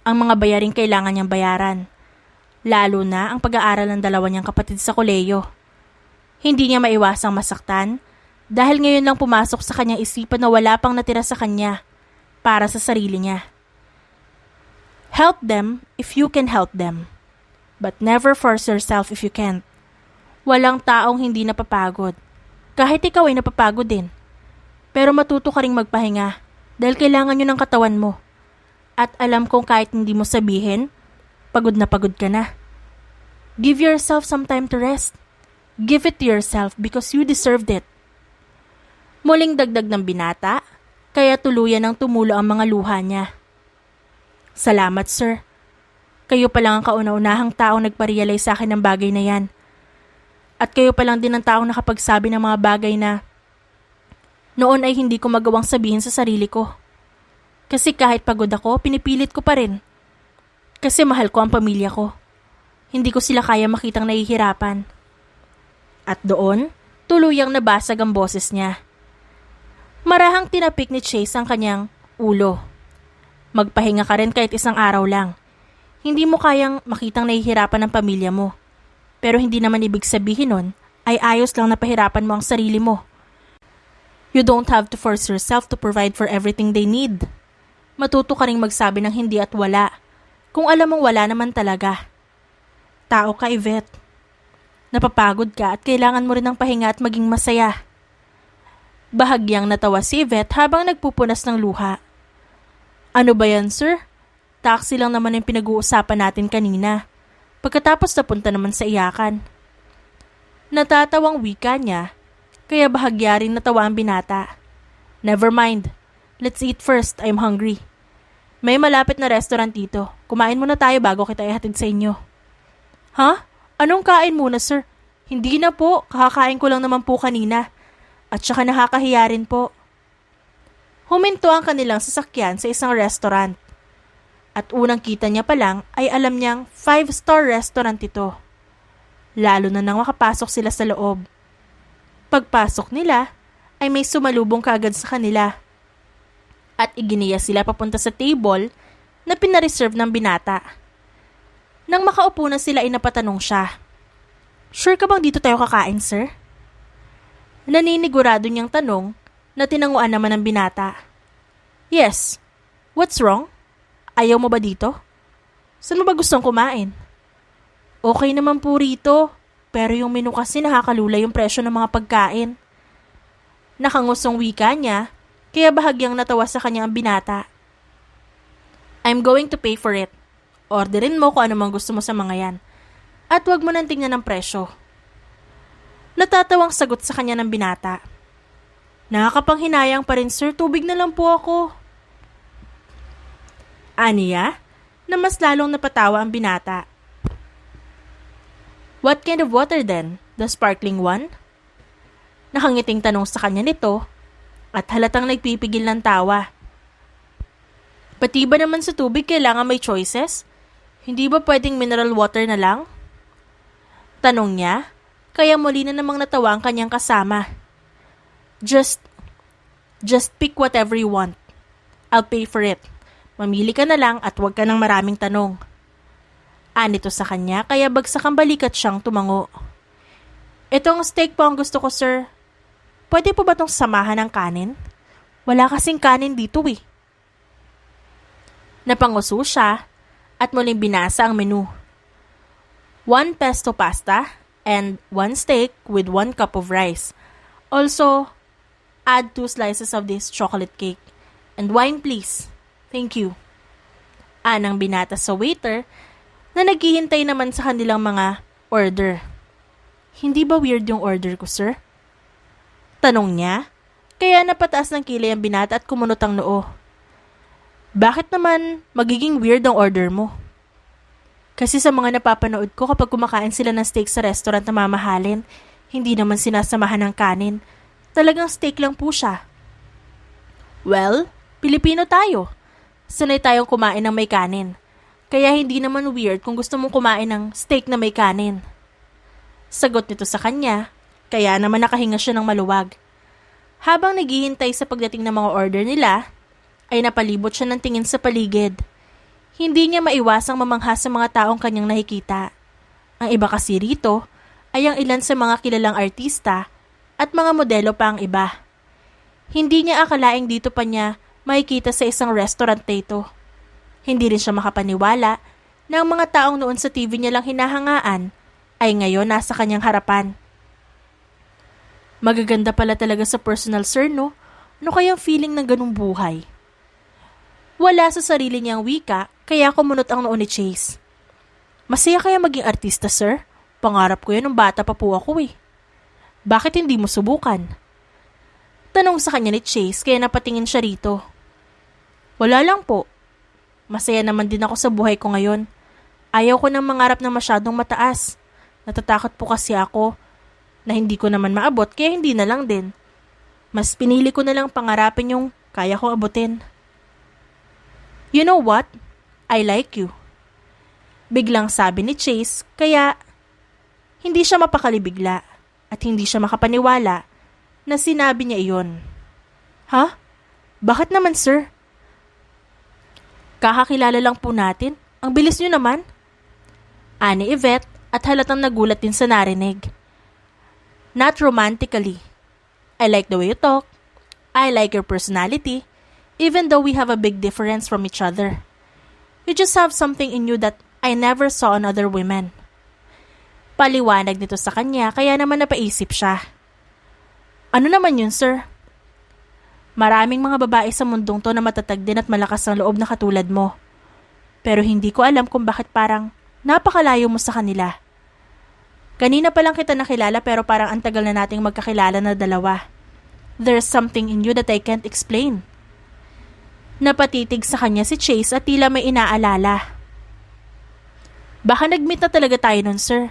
Ang mga bayaring kailangan niyang bayaran. Lalo na ang pag-aaral ng dalawa niyang kapatid sa kolehiyo. Hindi niya maiwasang masaktan dahil ngayon lang pumasok sa kanyang isipan na wala pang natira sa kanya para sa sarili niya. Help them if you can help them. But never force yourself if you can't. Walang taong hindi napapagod. Kahit ikaw ay napapagod din. Pero matuto ka ring magpahinga dahil kailangan yun ng katawan mo. At alam kong kahit hindi mo sabihin, pagod na pagod ka na. Give yourself some time to rest. Give it to yourself because you deserved it. Muling dagdag ng binata, kaya tuluyan ang tumulo ang mga luha niya. Salamat, sir. Kayo pa lang ang kauna-unahang taong nagpa-realize sa akin ng bagay na yan. At kayo pa lang din ang taong nakapagsabi ng mga bagay na noon ay hindi ko magawang sabihin sa sarili ko. Kasi kahit pagod ako, pinipilit ko pa rin. Kasi mahal ko ang pamilya ko. Hindi ko sila kaya makitang nahihirapan. At doon, tuluyang nabasag ang boses niya. Marahang tinapik ni Chase ang kanyang ulo. Magpahinga ka rin kahit isang araw lang. Hindi mo kayang makitang nahihirapan ng pamilya mo. Pero hindi naman ibig sabihin nun ay ayos lang na pahirapan mo ang sarili mo. You don't have to force yourself to provide for everything they need. Matuto ka ring magsabi ng hindi at wala kung alam mong wala naman talaga. Tao ka, Yvette. Napapagod ka at kailangan mo rin ng pahinga at maging masaya. Bahagyang natawa si Yvette habang nagpupunas ng luha. Ano ba yan, sir? Taxi lang naman yung pinag-uusapan natin kanina. Pagkatapos napunta naman sa iyakan. Natatawang wika niya, kaya bahagya rin natawa ang binata. Never mind. Let's eat first. I'm hungry. May malapit na restaurant dito. Kumain muna tayo bago kita ihatid sa inyo. Ha? Anong kain muna, sir? Hindi na po. Kakakain ko lang naman po kanina. At saka nakakahiya rin po. Huminto ang kanilang sasakyan sa isang restaurant. At unang kita niya pa lang ay alam niyang 5-star restaurant ito. Lalo na nang makapasok sila sa loob. Pagpasok nila ay may sumalubong kaagad sa kanila. At iginiya sila papunta sa table na pinareserve ng binata. Nang makaupo na sila ay napatanong siya. Sure ka bang dito tayo kakain, sir? Naninigurado niyang tanong na tinanguan naman ng binata. Yes. What's wrong? Ayaw mo ba dito? Saan mo ba gustong kumain? Okay naman po rito, pero yung menu kasi nakakalula yung presyo ng mga pagkain. Nakangusong wika niya, kaya bahagyang natawa sa kanya ang binata. I'm going to pay for it. Orderin mo kung ano mang gusto mo sa mga yan. At huwag mo nang tingnan ng presyo. Natatawang sagot sa kanya ng binata. Nakakapanghinayang pa rin, sir, tubig na lang po ako. Aniya, na mas lalong napatawa ang binata. What kind of water then? The sparkling one? Nakangiting tanong sa kanya nito at halatang nagpipigil ng tawa. Pati ba naman sa tubig kailangan may choices? Hindi ba pwedeng mineral water na lang? Tanong niya, kaya muli na namang natawa ang kanyang kasama. Just pick whatever you want. I'll pay for it. Mamili ka na lang at huwag ka ng maraming tanong. Anito sa kanya kaya bagsak ang balikat siyang tumango. Itong steak po ang gusto ko, sir. Pwede po ba itong samahan ng kanin? Wala kasing kanin dito eh. Napanguso siya at muling binasa ang menu. 1 pesto pasta and 1 steak with 1 cup of rice. Also, add 2 slices of this chocolate cake. And wine please. Thank you. Anang binata sa waiter na naghihintay naman sa kanilang mga order. Hindi ba weird yung order ko, sir? Tanong niya, kaya napataas ng kilay ang binata at kumunot ang noo. Bakit naman magiging weird ang order mo? Kasi sa mga napapanood ko kapag kumakain sila ng steak sa restaurant na mamahalin, hindi naman sinasamahan ng kanin. Talagang steak lang po siya. Well, Pilipino tayo. Sanay tayong kumain ng may kanin. Kaya hindi naman weird kung gusto mong kumain ng steak na may kanin. Sagot nito sa kanya, kaya naman nakahinga siya ng maluwag. Habang naghihintay sa pagdating ng mga order nila, ay napalibot siya ng tingin sa paligid. Hindi niya maiwasang mamangha sa mga taong kanyang nakikita. Ang iba kasi rito ay ang ilan sa mga kilalang artista at mga modelo pa ang iba. Hindi niya akalaing dito pa niya makikita sa isang restaurant dito. Hindi rin siya makapaniwala na ang mga taong noon sa TV niya lang hinahangaan ay ngayon nasa kanyang harapan. Magaganda pala talaga sa personal, sir, no? Ano kayang feeling ng ganung buhay? Wala sa sarili niyang wika, kaya kumunot ang noo ni Chase. Masaya kaya maging artista, sir? Pangarap ko yan nung bata pa po ako eh. Bakit hindi mo subukan? Tanong sa kanya ni Chase kaya napatingin siya rito. Wala lang po. Masaya naman din ako sa buhay ko ngayon. Ayaw ko nang mangarap na masyadong mataas. Natatakot po kasi ako na hindi ko naman maabot kaya hindi na lang din. Mas pinili ko na lang pangarapin yung kaya kong abutin. You know what? I like you. Biglang sabi ni Chase kaya hindi siya mapakalibigla at hindi siya makapaniwala na sinabi niya iyon. Ha? Bakit naman, sir? Kakakilala lang po natin. Ang bilis niyo naman. Ani Yvette at halatang nagulat din sa narinig. Not romantically. I like the way you talk. I like your personality, even though we have a big difference from each other. You just have something in you that I never saw in other women. Paliwanag nito sa kanya kaya naman napaisip siya. Ano naman yun, sir? Maraming mga babae sa mundong to na matatag din at malakas ang loob na katulad mo. Pero hindi ko alam kung bakit parang napakalayo mo sa kanila. Kanina pa lang kita nakilala pero parang ang tagal na nating magkakilala na dalawa. There's something in you that I can't explain. Napatitig sa kanya si Chase at tila may inaalala. Baka nag-meet na talaga tayo nun, sir.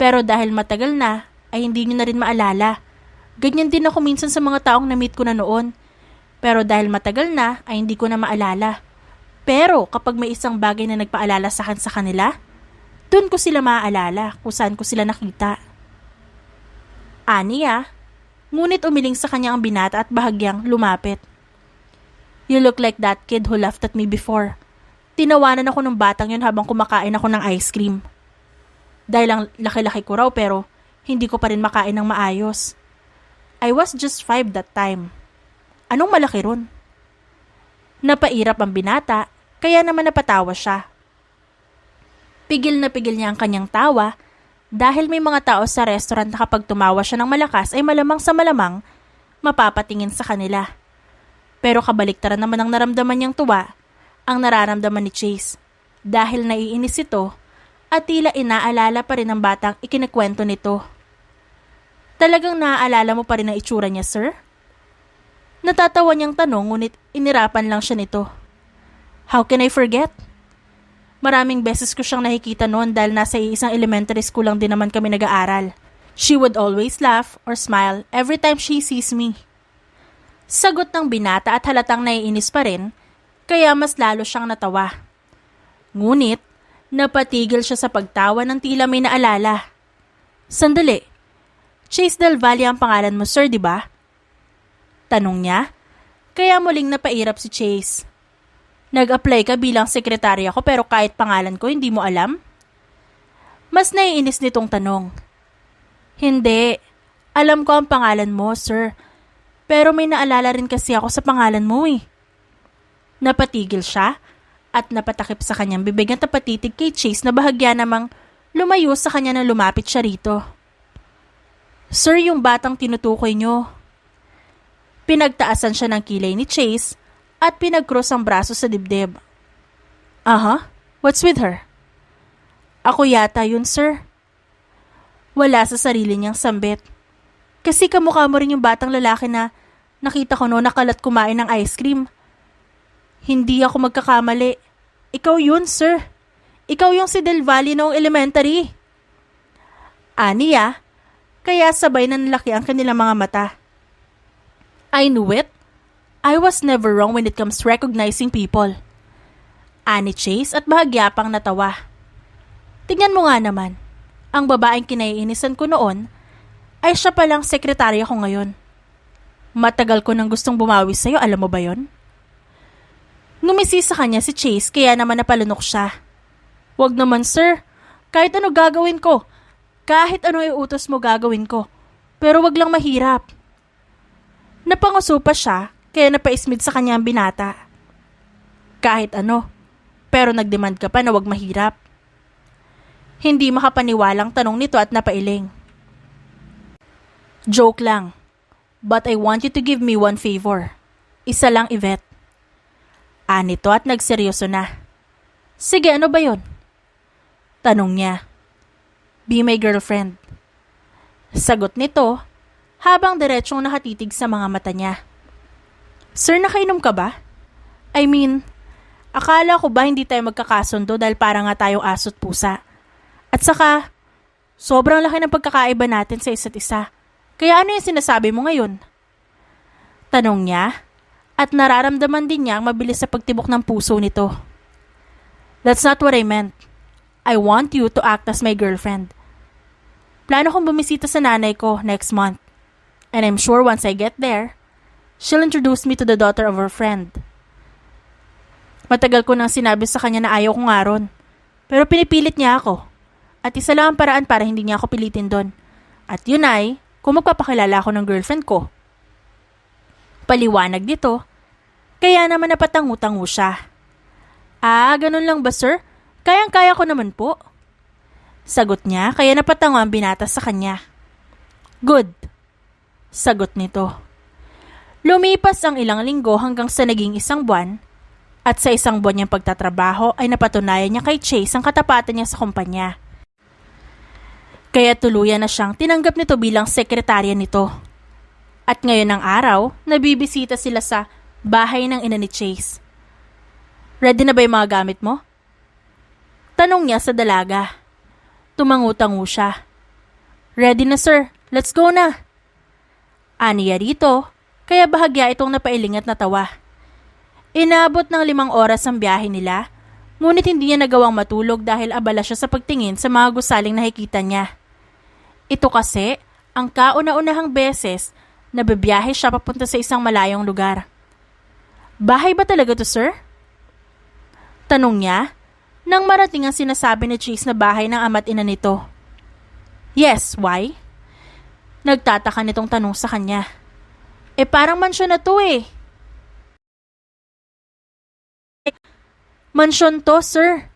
Pero dahil matagal na, ay hindi niyo na rin maalala. Ganyan din ako minsan sa mga taong na-meet ko na noon. Pero dahil matagal na, ay hindi ko na maalala. Pero kapag may isang bagay na nagpaalala sa akin sa kanila, doon ko sila maaalala kung saan ko sila nakita. Aniya, ngunit umiling sa kanya ang binata at bahagyang lumapit. You look like that kid who laughed at me before. Tinawanan ako ng batang yun habang kumakain ako ng ice cream. Dahil ang laki-laki ko raw pero hindi ko pa rin makain ng maayos. I was just 5 that time. Anong malaki ron? Napairap ang binata, kaya naman napatawa siya. Pigil na pigil niya ang kanyang tawa dahil may mga tao sa restaurant na kapag tumawa siya ng malakas ay malamang sa malamang mapapatingin sa kanila. Pero kabaliktaran naman ang naramdaman niyang tuwa ang nararamdaman ni Chase dahil naiinis ito at tila inaalala pa rin ang batang ikinikwento nito. Talagang naaalala mo pa rin ang itsura niya, sir? Natatawa niyang tanong ngunit inirapan lang siya nito. How can I forget? Maraming beses ko siyang nakikita noon dahil nasa isang elementary school lang din naman kami nag-aaral. She would always laugh or smile every time she sees me. Sagot ng binata at halatang naiinis pa rin, kaya mas lalo siyang natawa. Ngunit, napatigil siya sa pagtawa ng tila may naalala. Sandali, Chase Del Valle ang pangalan mo, sir, di ba? Tanong niya, kaya muling napairap si Chase. Nag-apply ka bilang sekretarya ko pero kahit pangalan ko hindi mo alam? Mas naiinis nitong tanong. Hindi. Alam ko ang pangalan mo, sir. Pero may naalala rin kasi ako sa pangalan mo eh. Napatigil siya at napatakip sa kanyang bibig at napatitig kay Chase na bahagya namang lumayo sa kanya na lumapit siya rito. Sir, yung batang tinutukoy nyo. Pinagtaasan siya ng kilay ni Chase at pinag-cross ang braso sa dibdib. Aha? What's with her? Ako yata yun, sir. Wala sa sarili niyang sambit. Kasi kamukha mo rin yung batang lalaki na nakita ko noon nakalat kumain ng ice cream. Hindi ako magkakamali. Ikaw yun, sir. Ikaw yung si Del Valle noong elementary. Aniya, kaya sabay na nalaki ang kanilang mga mata. I knew it. I was never wrong when it comes to recognizing people. Ani Chase at bahagya pang natawa. Tingnan mo nga naman, ang babaeng kinaiinisan ko noon ay siya palang sekretarya ko ngayon. Matagal ko nang gustong bumawi sa'yo, alam mo ba yon? Ngumisi sa kanya si Chase kaya naman napalunok siya. Wag naman sir, kahit ano gagawin ko. Kahit ano iutos mo gagawin ko. Pero wag lang mahirap. Napanguso pa siya kaya napaismid sa kanya ang binata. Kahit ano, pero nagdemand ka pa na wag mahirap. Hindi makapaniwalang tanong nito at napailing. Joke lang. But I want you to give me one favor. Isa lang, Yvette. Anito at nagseryoso na. Sige, ano ba yon? Tanong niya. Be my girlfriend. Sagot nito habang diretsong nakatitig sa mga mata niya. Sir, nakainom ka ba? I mean, akala ko ba hindi tayo magkakasundo dahil para nga tayong aso't pusa? At saka, sobrang laki ng pagkakaiba natin sa isa't isa. Kaya ano yung sinasabi mo ngayon? Tanong niya at nararamdaman din niya ang mabilis sa pagtibok ng puso nito. That's not what I meant. I want you to act as my girlfriend. Plano kong bumisita sa nanay ko next month. And I'm sure once I get there, she'll introduce me to the daughter of her friend. Matagal ko nang sinabi sa kanya na ayaw ko nga ron. Pero pinipilit niya ako. At isa lang ang paraan para hindi niya ako pilitin doon. At yun ay, kung magpapakilala ako ng girlfriend ko. Paliwanag nito, kaya naman napatangu-tangu siya. Ah, ganun lang ba sir? Kayang-kaya ko naman po. Sagot niya, kaya napatango ang binata sa kanya. Good. Sagot nito. Lumipas ang ilang linggo hanggang sa naging isang buwan, at sa isang buwan niyang pagtatrabaho ay napatunayan niya kay Chase ang katapatan niya sa kumpanya. Kaya tuluyan na siyang tinanggap nito bilang sekretarya nito. At ngayon ng araw, nabibisita sila sa bahay ng ina ni Chase. Ready na ba yung mga gamit mo? Tanong niya sa dalaga. Tumangu-tangu siya. Ready na sir, let's go na. Aniya rito, kaya bahagya itong napailing at natawa. Inabot ng 5 oras ang biyahe nila, ngunit hindi niya nagawang matulog dahil abala siya sa pagtingin sa mga gusaling nakikita niya. Ito kasi ang kauna-unahang beses na bibiyahe siya papunta sa isang malayong lugar. Bahay ba talaga to sir? Tanong niya nang marating ang sinasabi ni Chase na bahay ng ama't ina nito. Yes, why? Nagtataka nitong tanong sa kanya. Parang mansyon na to eh. Mansyon to, sir.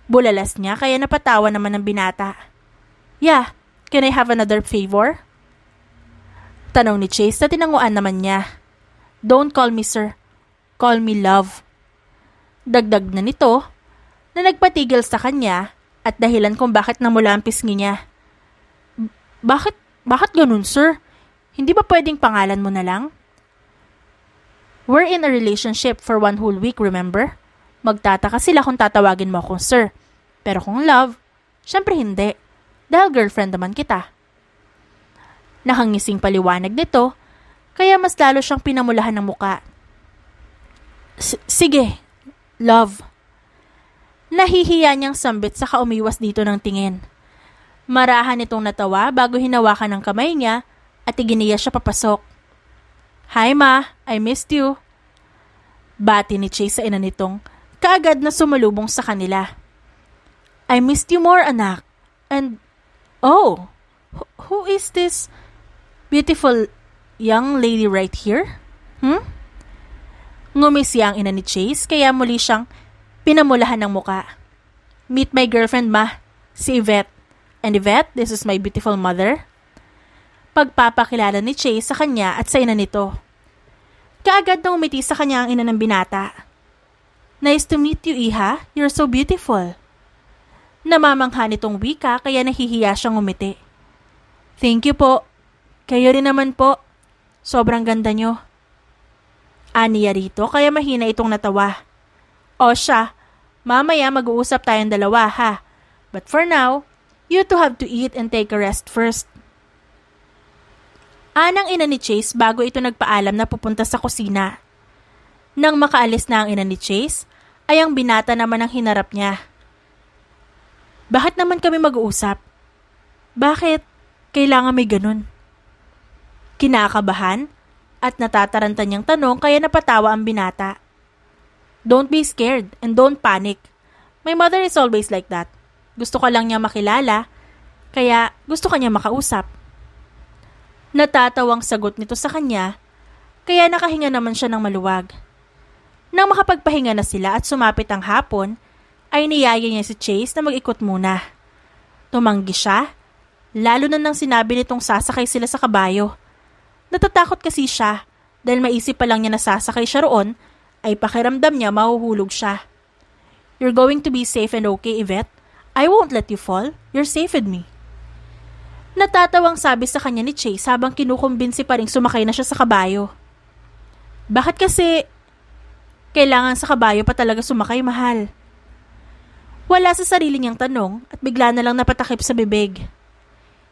Bulalas niya kaya napatawa naman ng binata. Yeah, can I have another favor? Tanong ni Chase na tinanguan naman niya. Don't call me sir. Call me love. Dagdag na nito na nagpatigil sa kanya at dahilan kung bakit namula ang pisngi niya. Bakit ganun, sir? Hindi ba pwedeng pangalan mo na lang? We're in a relationship for 1 whole week, remember? Magtataka sila kung tatawagin mo akong sir. Pero kung love, syempre hindi. Dahil girlfriend naman kita. Nakangising paliwanag nito, kaya mas lalo siyang pinamulahan ng muka. Sige, love. Nahihiya niyang sambit sa kaumiwas dito ng tingin. Marahan itong natawa bago hinawakan ng kamay niya at iginiya siya papasok. Hi ma, I missed you. Bati ni Chase sa ina nitong kaagad na sumalubong sa kanila. I missed you more, anak. And, oh, who is this beautiful young lady right here? Ngumisi ang ina ni Chase kaya muli siyang pinamulahan ng muka. Meet my girlfriend, ma, si Yvette. And Yvette, this is my beautiful mother. Pagpapakilala ni Chase sa kanya at sa ina nito. Kaagad na umiti sa kanya ang ina ng binata. Nice to meet you, Iha. You're so beautiful. Namamangha nitong wika kaya nahihiya siyang umiti. Thank you po. Kayo rin naman po. Sobrang ganda nyo. Aniya rito kaya mahina itong natawa. O siya, mamaya mag-uusap tayong dalawa ha. But for now, you two have to eat and take a rest first. Anang ina ni Chase bago ito nagpaalam na pupunta sa kusina. Nang makaalis na ang ina ni Chase, ay ang binata naman ang hinarap niya. Bakit naman kami mag-uusap? Bakit? Kailangan may ganun. Kinakabahan at natataranta niyang tanong kaya napatawa ang binata. Don't be scared and don't panic. My mother is always like that. Gusto ka lang niya makilala, kaya gusto ka niya makausap. Natatawang sagot nito sa kanya, kaya nakahinga naman siya ng maluwag. Nang makapagpahinga na sila at sumapit ang hapon, ay niyaya niya si Chase na mag-ikot muna. Tumanggi siya, lalo na nang sinabi nitong sasakay sila sa kabayo. Natatakot kasi siya dahil maisip pa lang niya na sasakay siya roon ay pakiramdam niya mahuhulog siya. You're going to be safe and okay, Yvette. I won't let you fall. You're safe with me. Natatawang sabi sa kanya ni Chase habang kinukumbinsi pa rin sumakay na siya sa kabayo. Bakit kasi kailangan sa kabayo pa talaga sumakay, mahal? Wala sa sarili niyang tanong at bigla na lang napatakip sa bibig.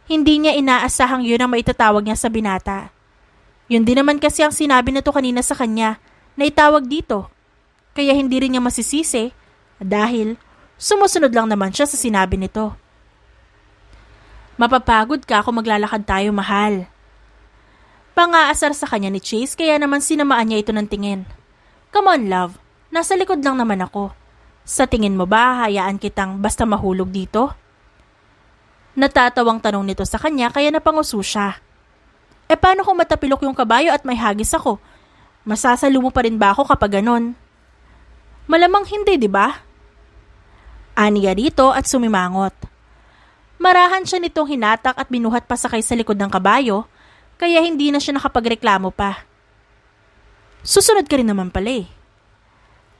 Hindi niya inaasahang yun ang maitatawag niya sa binata. Yun din naman kasi ang sinabi nito kanina sa kanya na itawag dito. Kaya hindi rin niya masisisi dahil sumusunod lang naman siya sa sinabi nito. Mapapagod ka kung maglalakad tayo, mahal. Pangaasar sa kanya ni Chase kaya naman sinamaan niya ito ng tingin. Come on, love. Nasa likod lang naman ako. Sa tingin mo ba hayaan kitang basta mahulog dito? Natatawang tanong nito sa kanya kaya napanguso siya. Paano kung matapilok yung kabayo at may hagis ako? Masasalo mo pa rin ba ako kapag ganon? Malamang hindi, di ba? Aniya rito at sumimangot. Marahan siya nitong hinatak at binuhat pa sakay sa likod ng kabayo, kaya hindi na siya nakapagreklamo pa. Susunod ka rin naman pala eh.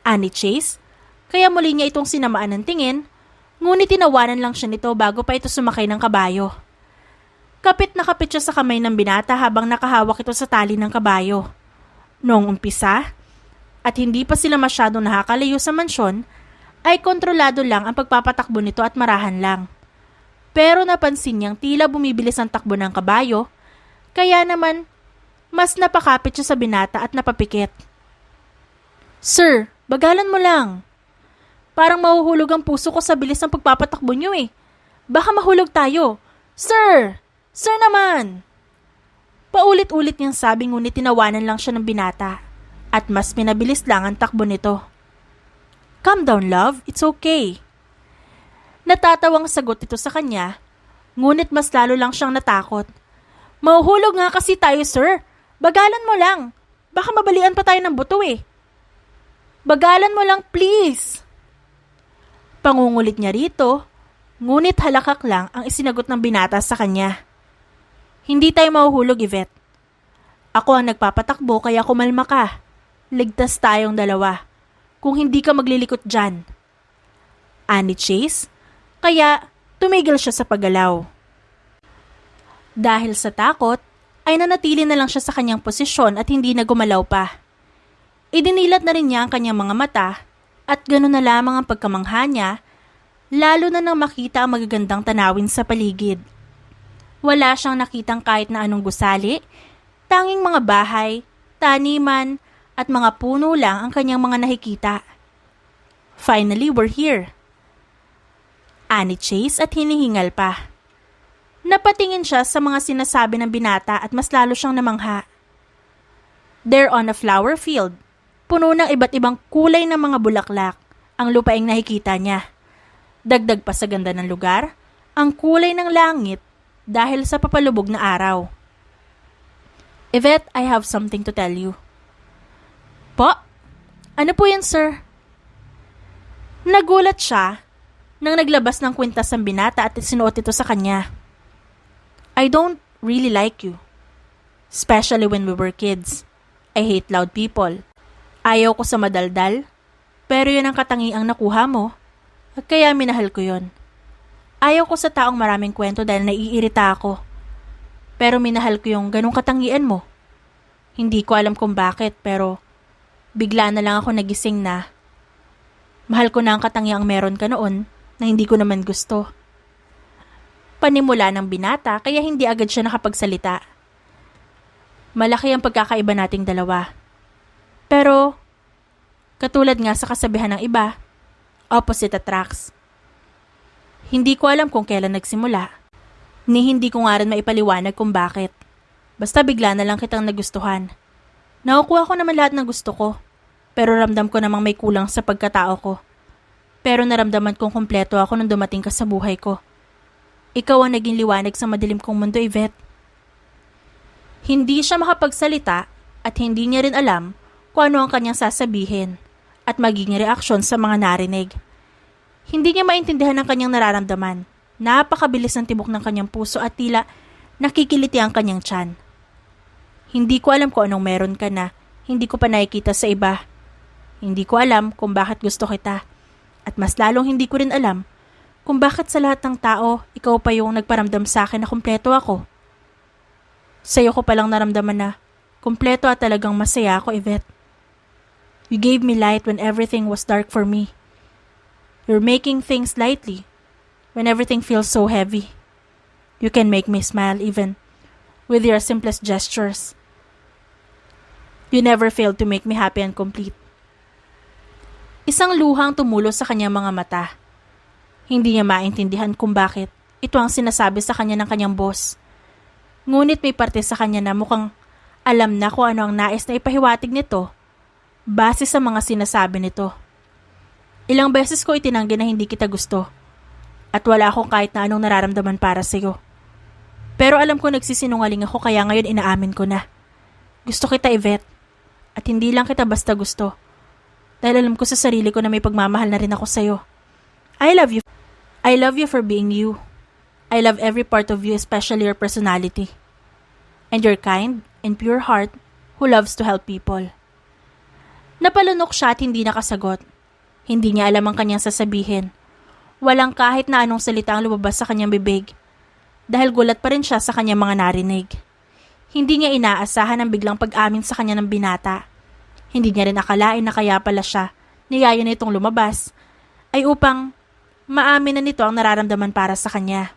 Ani Chase, kaya muli niya itong sinamaan ng tingin, ngunit tinawanan lang siya nito bago pa ito sumakay ng kabayo. Kapit na kapit siya sa kamay ng binata habang nakahawak ito sa tali ng kabayo. Noong umpisa, at hindi pa sila masyadong nakakalayo sa mansyon, ay kontrolado lang ang pagpapatakbo nito at marahan lang. Pero napansin niyang tila bumibilis ang takbo ng kabayo, kaya naman mas napakapit siya sa binata at napapikit. Sir, bagalan mo lang. Parang mahuhulog ang puso ko sa bilis ng pagpapatakbo niyo eh. Baka mahulog tayo. Sir! Sir naman! Paulit-ulit niyang sabi ngunit tinawanan lang siya ng binata at mas pinabilis lang ang takbo nito. Calm down, love. It's okay. Natatawang sagot ito sa kanya, ngunit mas lalo lang siyang natakot. Mahuhulog nga kasi tayo, sir. Bagalan mo lang. Baka mabalian pa tayo ng buto eh. Bagalan mo lang, please. Pangungulit niya rito, ngunit halakak lang ang isinagot ng binata sa kanya. Hindi tayo mahuhulog, Yvette. Ako ang nagpapatakbo kaya kumalma ka. Ligtas tayong dalawa. Kung hindi ka maglilikot dyan. Ani Chase, kaya tumigil siya sa paggalaw. Dahil sa takot, ay nanatili na lang siya sa kanyang posisyon at hindi na gumalaw pa. Idinilat na rin niya ang kanyang mga mata at gano'n na lamang ang pagkamangha niya, lalo na nang makita ang magagandang tanawin sa paligid. Wala siyang nakitang kahit na anong gusali, tanging mga bahay, taniman, at mga puno lang ang kanyang mga nakikita. Finally, we're here. Ani Chase at hinihingal pa. Napatingin siya sa mga sinasabi ng binata at mas lalo siyang namangha. They're on a flower field. Puno ng iba't ibang kulay ng mga bulaklak ang lupaing nakikita niya. Dagdag pa sa ganda ng lugar, ang kulay ng langit dahil sa papalubog na araw. Yvette, I have something to tell you. Po? Ano po yan, sir? Nagulat siya nang naglabas ng kwintas ang binata at sinuot ito sa kanya. I don't really like you. Especially when we were kids. I hate loud people. Ayaw ko sa madaldal, pero yun ang katangiang nakuha mo, at kaya minahal ko yun. Ayaw ko sa taong maraming kwento dahil naiirita ako. Pero minahal ko yung ganong katangian mo. Hindi ko alam kung bakit, pero bigla na lang ako nagising na mahal ko na ang katangiang meron ka noon na hindi ko naman gusto. Panimula ng binata kaya hindi agad siya nakapagsalita. Malaki ang pagkakaiba nating dalawa. Pero, katulad nga sa kasabihan ng iba, opposite attracts. Hindi ko alam kung kailan nagsimula, ni hindi ko nga rin maipaliwanag kung bakit. Basta bigla na lang kitang nagustuhan. Nakukuha ko naman lahat ng gusto ko, pero ramdam ko namang may kulang sa pagkatao ko. Pero naramdaman kong kumpleto ako nung dumating ka sa buhay ko. Ikaw ang naging liwanag sa madilim kong mundo, Yvette. Hindi siya makapagsalita at hindi niya rin alam kung ano ang kanyang sasabihin at magiging reaksyon sa mga narinig. Hindi niya maintindihan ang kanyang nararamdaman. Napakabilis ng tibok ng kanyang puso at tila nakikiliti ang kanyang tiyan. Hindi ko alam kung anong meron ka na hindi ko pa nakikita sa iba. Hindi ko alam kung bakit gusto kita. At mas lalong hindi ko rin alam kung bakit sa lahat ng tao ikaw pa yung nagparamdam sa akin na kumpleto ako. Sa'yo ko palang naramdaman na kumpleto at talagang masaya ako, Yvette. You gave me light when everything was dark for me. You're making things lightly when everything feels so heavy. You can make me smile even with your simplest gestures. You never failed to make me happy and complete. Isang luhang tumulo sa kanyang mga mata. Hindi niya maintindihan kung bakit ito ang sinasabi sa kanya ng kanyang boss. Ngunit may parte sa kanya na mukhang alam na kung ano ang nais na ipahiwatig nito base sa mga sinasabi nito. Ilang beses ko itinanggi na hindi kita gusto at wala akong kahit na anong nararamdaman para sa iyo. Pero alam ko nagsisinungaling ako kaya ngayon inaamin ko na. Gusto kita, Yvette. At hindi lang kita basta gusto. Dahil alam ko sa sarili ko na may pagmamahal na rin ako sa iyo. I love you. I love you for being you. I love every part of you, especially your personality. And your kind and pure heart who loves to help people. Napalunok siya at hindi nakasagot. Hindi niya alam ang kanyang sasabihin. Walang kahit na anong salita ang lumabas sa kanyang bibig. Dahil gulat pa rin siya sa kanyang mga narinig. Hindi niya inaasahan ang biglang pag-amin sa kanya ng binata. Hindi niya rin akalain na kaya pala siya, niyaya na itong lumabas, ay upang maamin na nito ang nararamdaman para sa kanya.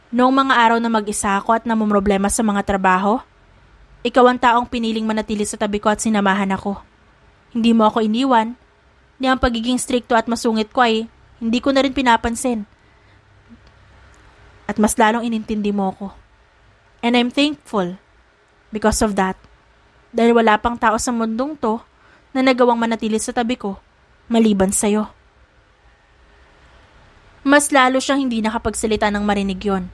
Noong mga araw na mag-isa ako at namumroblema sa mga trabaho, ikaw ang taong piniling manatili sa tabi ko at sinamahan ako. Hindi mo ako iniwan, ni ang pagiging strikto at masungit ko ay hindi ko na rin pinapansin. At mas lalong inintindi mo ako. And I'm thankful because of that. Dahil wala pang tao sa mundong to na nagawang manatili sa tabi ko, maliban sa'yo. Mas lalo siyang hindi nakapagsalita ng marinig yon.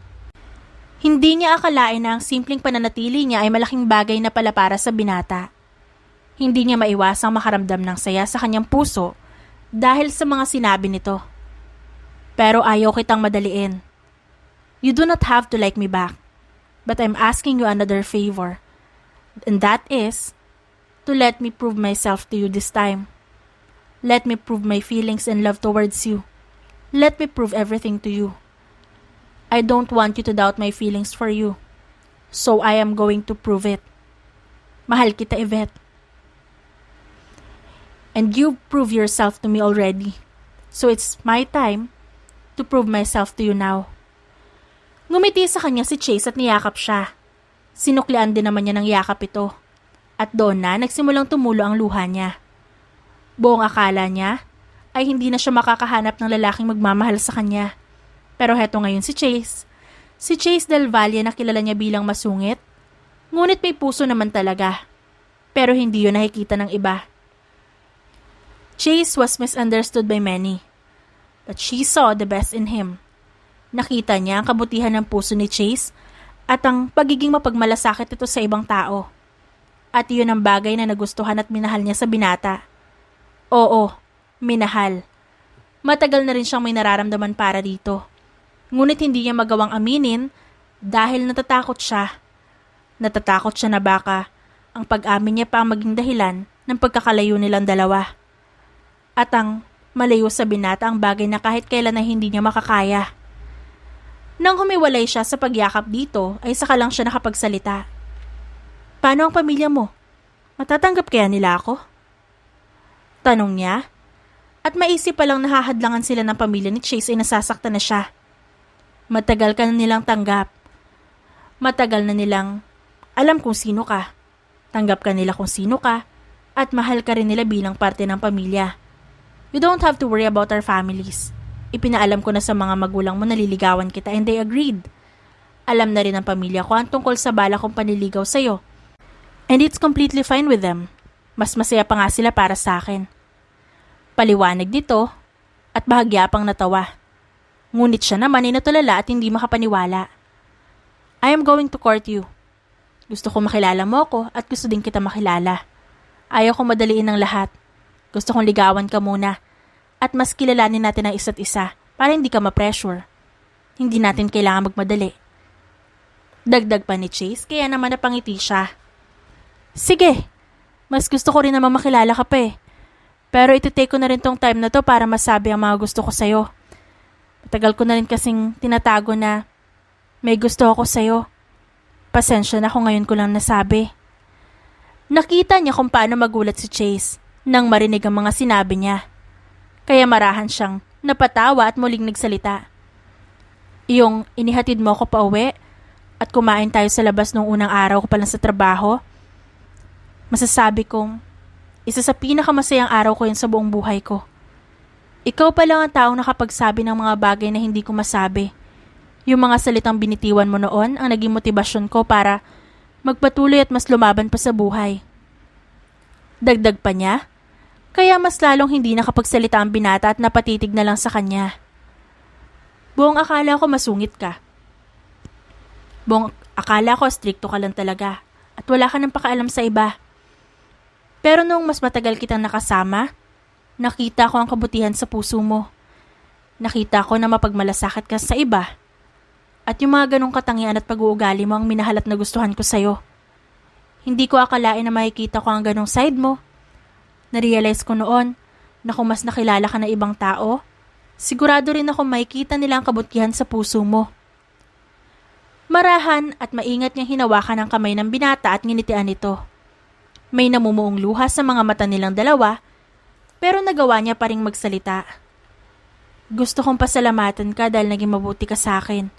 Hindi niya akalain na ang simpleng pananatili niya ay malaking bagay na pala para sa binata. Hindi niya maiwasang makaramdam ng saya sa kanyang puso dahil sa mga sinabi nito. Pero ayaw kitang madaliin. You do not have to like me back, but I'm asking you another favor. And that is to let me prove myself to you this time. Let me prove my feelings and love towards you. Let me prove everything to you. I don't want you to doubt my feelings for you. So I am going to prove it. Mahal kita, Yvette. And you prove yourself to me already. So it's my time to prove myself to you now. Ngumiti sa kanya si Chase at niyakap siya. Sinuklian din naman niya ng yakap ito. At doon na nagsimulang tumulo ang luha niya. Buong akala niya ay hindi na siya makakahanap ng lalaking magmamahal sa kanya. Pero heto ngayon si Chase. Si Chase Del Valle na kilala niya bilang masungit. Ngunit may puso naman talaga. Pero hindi yun nakikita ng iba. Chase was misunderstood by many, but she saw the best in him. Nakita niya ang kabutihan ng puso ni Chase at ang pagiging mapagmalasakit ito sa ibang tao. At iyon ang bagay na nagustuhan at minahal niya sa binata. Oo, minahal. Matagal na rin siyang may nararamdaman para dito. Ngunit hindi niya magawang aminin dahil natatakot siya. Natatakot siya na baka ang pag-amin niya pa ang maging dahilan ng pagkakalayo nilang dalawa. At ang malayo sa binata ang bagay na kahit kailan ay hindi niya makakaya. Nang humiwalay siya sa pagyakap dito ay saka lang siya nakapagsalita. Paano ang pamilya mo? Matatanggap kaya nila ako? Tanong niya. At maisip pa lang nahahadlangan sila ng pamilya ni Chase ay nasasaktan na siya. Matagal ka na nilang tanggap. Matagal na nilang alam kung sino ka. Tanggap ka nila kung sino ka at mahal ka rin nila bilang parte ng pamilya. You don't have to worry about our families. Ipinaalam ko na sa mga magulang mo na liligawan kita and they agreed. Alam na rin ng pamilya ko ang tungkol sa bala kong panliligaw sa'yo. And it's completely fine with them. Mas masaya pa nga sila para sa akin. Paliwanag nito at bahagya pang natawa. Ngunit siya naman ay natulala at hindi makapaniwala. I am going to court you. Gusto ko makilala mo ako at gusto din kita makilala. Ayaw ko madaliin ng lahat. Gusto kong ligawan ka muna at mas kilalanin natin ang isa't isa para hindi ka ma-pressure. Hindi natin kailangan magmadali. Dagdag pa ni Chase kaya naman napangiti siya. Sige, mas gusto ko rin naman makilala ka pa eh. Pero iti-take ko na rin tong time na to para masabi ang mga gusto ko sa'yo. Matagal ko na rin kasing tinatago na may gusto ako sa'yo. Pasensya na kung ngayon ko lang nasabi. Nakita niya kung paano magulat si Chase nang marinig ang mga sinabi niya. Kaya marahan siyang napatawa at muling nagsalita. Iyong inihatid mo ako pa uwi at kumain tayo sa labas nung unang araw ko pa lang sa trabaho. Masasabi kong isa sa pinakamasayang araw ko yun sa buong buhay ko. Ikaw pa lang ang taong nakapagsabi ng mga bagay na hindi ko masabi. Yung mga salitang binitiwan mo noon ang naging motibasyon ko para magpatuloy at mas lumaban pa sa buhay. Dagdag pa niya, kaya mas lalong hindi nakapagsalita ang binata at napatitig na lang sa kanya. Buong akala ko masungit ka. Buong akala ko strikto ka lang talaga at wala ka nang pakialam sa iba. Pero noong mas matagal kitang nakasama, nakita ko ang kabutihan sa puso mo. Nakita ko na mapagmalasakit ka sa iba. At yung mga ganong katangian at pag-uugali mo ang minahal at nagustuhan ko sa'yo. Hindi ko akalain na makikita ko ang ganong side mo. Narealize ko noon na kung mas nakilala ka ng ibang tao, sigurado rin ako makikita nila ang kabutihan sa puso mo. Marahan at maingat niyang hinawakan ang kamay ng binata at nginitian ito. May namumuong luha sa mga mata nilang dalawa, pero nagawa niya pa ring magsalita. Gusto kong pasalamatan ka dahil naging mabuti ka sa akin.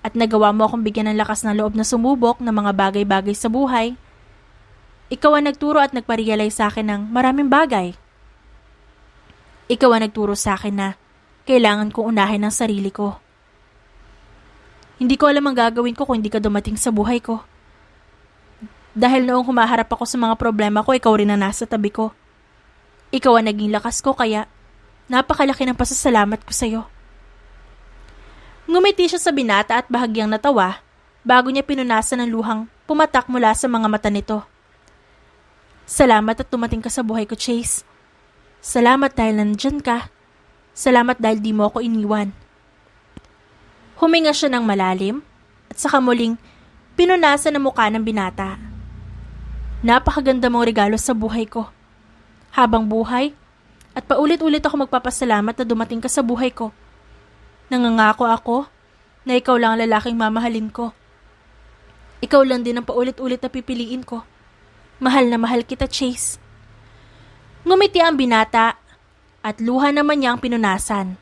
At nagawa mo akong bigyan ng lakas ng loob na sumubok ng mga bagay-bagay sa buhay. Ikaw ang nagturo at nagparealize sa akin ng maraming bagay. Ikaw ang nagturo sa akin na kailangan kong unahin ang sarili ko. Hindi ko alam ang gagawin ko kung hindi ka dumating sa buhay ko. Dahil noong humaharap ako sa mga problema ko, ikaw rin ang nasa tabi ko. Ikaw ang naging lakas ko kaya napakalaki ng pasasalamat ko sa'yo. Ngumiti siya sa binata at bahagyang natawa bago niya pinunasan ng luhang pumatak mula sa mga mata nito. Salamat at tumating ka sa buhay ko, Chase. Salamat dahil nandyan ka. Salamat dahil di mo ako iniwan. Huminga siya ng malalim at saka muling pinunasan ang mukha ng binata. Napakaganda mong regalo sa buhay ko. Habang buhay at paulit-ulit ako magpapasalamat na dumating ka sa buhay ko. Nangangako ako na ikaw lang ang lalaking mamahalin ko. Ikaw lang din ang paulit-ulit na pipiliin ko. Mahal na mahal kita, Chase. Ngumiti ang binata at luha naman niya ang pinunasan.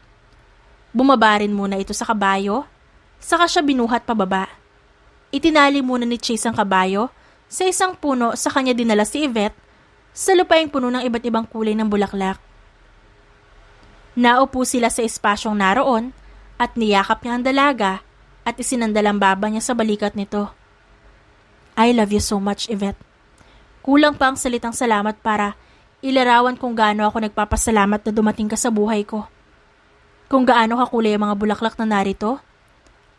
Bumaba rin muna ito sa kabayo, saka siya binuhat pababa. Itinali muna ni Chase ang kabayo sa isang puno sa kanya dinala si Yvette sa lupaing puno ng iba't ibang kulay ng bulaklak. Naupo sila sa espasyong naroon at niyakap niya ang dalaga at isinandal ang baba niya sa balikat nito. I love you so much, Yvette. Kulang pa ang salitang salamat para Ilarawan kung gaano ako nagpapasalamat na dumating ka sa buhay ko. Kung gaano kakulay ang mga bulaklak na narito,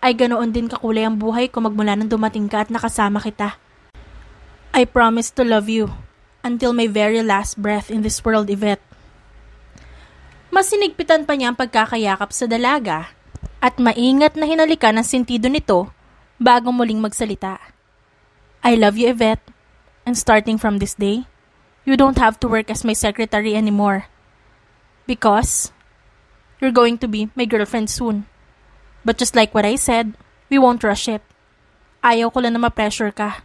ay ganoon din kakulay ang buhay ko magmula nang dumating ka at nakasama kita. I promise to love you until my very last breath in this world, Yvette. Mas sinigpitan pa niya ang pagkakayakap sa dalaga at maingat na hinalikan ang sentido nito bago muling magsalita. I love you, Yvette, and starting from this day, you don't have to work as my secretary anymore. Because you're going to be my girlfriend soon. But just like what I said, we won't rush it. Ayaw ko lang na ma-pressure ka.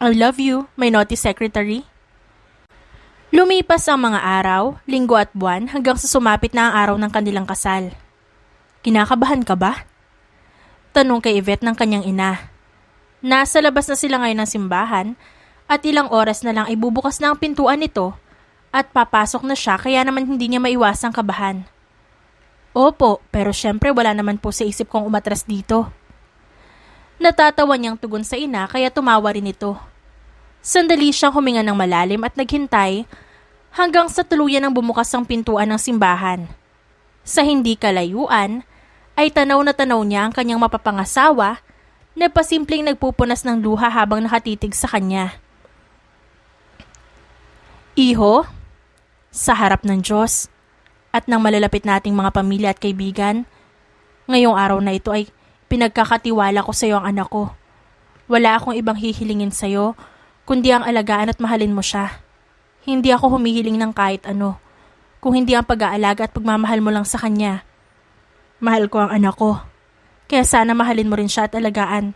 I love you, my naughty secretary. Lumipas ang mga araw, linggo at buwan hanggang sa sumapit na ang araw ng kanilang kasal. Kinakabahan ka ba? Tanong kay Yvette ng kanyang ina. Nasa labas na sila ngayon ng simbahan at ilang oras na lang ay bubukas na ang pintuan nito at papasok na siya kaya naman hindi niya maiwasang kabahan. Opo, pero syempre wala naman po sa isip kong umatras dito. Natatawa niyang tugon sa ina kaya tumawa rin ito. Sandali siyang huminga ng malalim at naghintay hanggang sa tuluyan ang bumukas ang pintuan ng simbahan. Sa hindi kalayuan ay tanaw na tanaw niya ang kanyang mapapangasawa na pasimpleng nagpupunas ng luha habang nakatitig sa kanya. Iho, sa harap ng Diyos at ng malalapit nating mga pamilya at kaibigan, ngayong araw na ito ay pinagkakatiwala ko sa iyo ang anak ko. Wala akong ibang hihilingin sa iyo, kundi ang alagaan at mahalin mo siya. Hindi ako humihiling ng kahit ano, kung hindi ang pag-aalaga at pagmamahal mo lang sa kanya. Mahal ko ang anak ko, kaya sana mahalin mo rin siya at alagaan,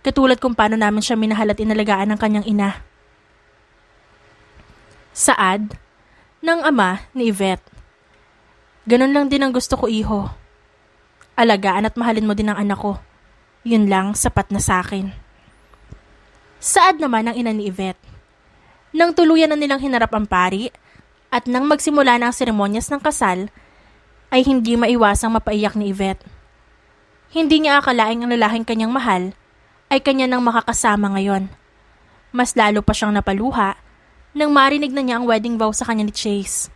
katulad kung paano namin siya minahal at inalagaan ng kanyang ina. Saad ng ama ni Yvette. Ganun lang din ang gusto ko, Iho. Alagaan at mahalin mo din ang anak ko. Yun lang, sapat na sa akin. Saad naman ang ina ni Yvette. Nang tuluyan na nilang hinarap ang pari at nang magsimula na ang seremonyas ng kasal, ay hindi maiwasang mapaiyak ni Yvette. Hindi niya akalaing ang lalaking kanyang mahal ay kanya nang makakasama ngayon. Mas lalo pa siyang napaluha nang marinig na niya ang wedding vow sa kanya ni Chase.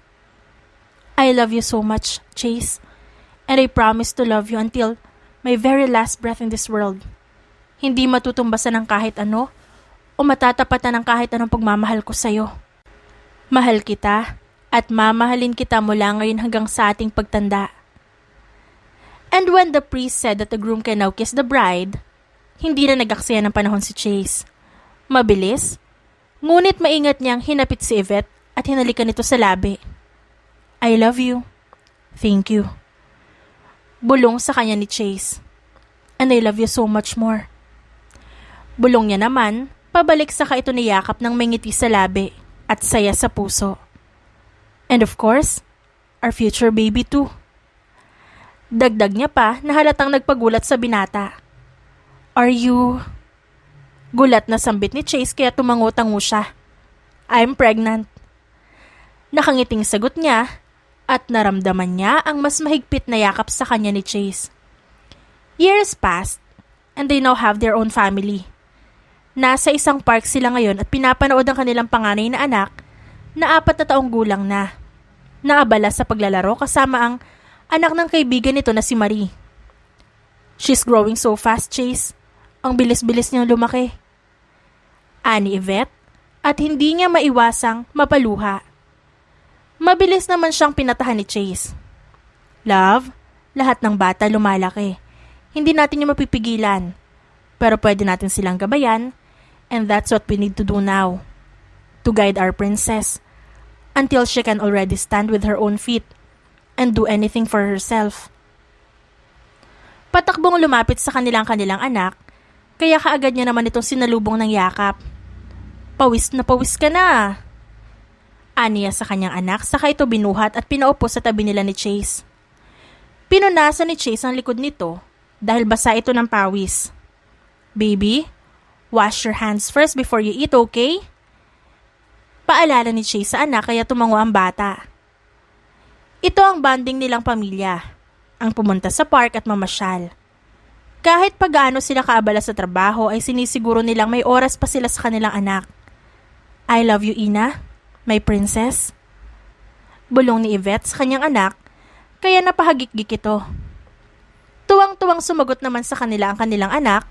I love you so much, Chase, and I promise to love you until my very last breath in this world. Hindi matutumbasan ng kahit ano o matatapatan ng kahit anong pagmamahal ko sa'yo. Mahal kita at mamahalin kita mula ngayon hanggang sa ating pagtanda. And when the priest said that the groom can now kiss the bride, hindi na nag-aksaya ng panahon si Chase. Mabilis, ngunit maingat niyang hinapit si Yvette at hinalikan nito sa labi. I love you. Thank you. Bulong sa kanya ni Chase. And I love you so much more. Bulong niya naman, pabalik sa ito niyakap ng may ngiti sa labi at saya sa puso. And of course, our future baby too. Dagdag niya pa na halatang nagpagulat sa binata. Are you... Gulat na sambit ni Chase kaya tumango-tango siya. I'm pregnant. Nakangiting sagot niya at naramdaman niya ang mas mahigpit na yakap sa kanya ni Chase. Years passed and they now have their own family. Nasa isang park sila ngayon at pinapanood ang kanilang panganay na anak na 4 na taong gulang na. Naabala sa paglalaro kasama ang anak ng kaibigan nito na si Marie. She's growing so fast, Chase. Ang bilis-bilis niyang lumaki. Ani Yvette at hindi niya maiwasang mapaluha. Mabilis naman siyang pinatahan ni Chase. Love, lahat ng bata lumalaki. Hindi natin yung mapipigilan. Pero pwede natin silang gabayan and that's what we need to do now. To guide our princess until she can already stand with her own feet and do anything for herself. Patakbong lumapit sa kanilang anak, kaya kaagad niya naman itong sinalubong ng yakap. Pawis ka na. Aniya sa kanyang anak, saka ito binuhat at pinaupo sa tabi nila ni Chase. Pinunasan ni Chase ang likod nito dahil basa ito ng pawis. Baby, wash your hands first before you eat, okay? Paalala ni Chase sa anak kaya tumango ang bata. Ito ang bonding nilang pamilya, ang pumunta sa park at mamasyal. Kahit pagaano sila kaabala sa trabaho ay sinisiguro nilang may oras pa sila sa kanilang anak. I love you, Ina. My princess? Bulong ni Yvette sa kanyang anak, kaya napahagikgik ito. Tuwang-tuwang sumagot naman sa kanila ang kanilang anak,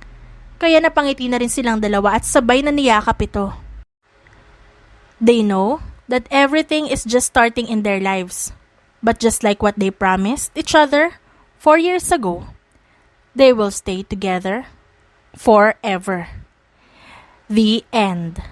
kaya napangiti na rin silang dalawa at sabay na niyakap ito. They know that everything is just starting in their lives. But just like what they promised each other 4 years ago, they will stay together forever. The end.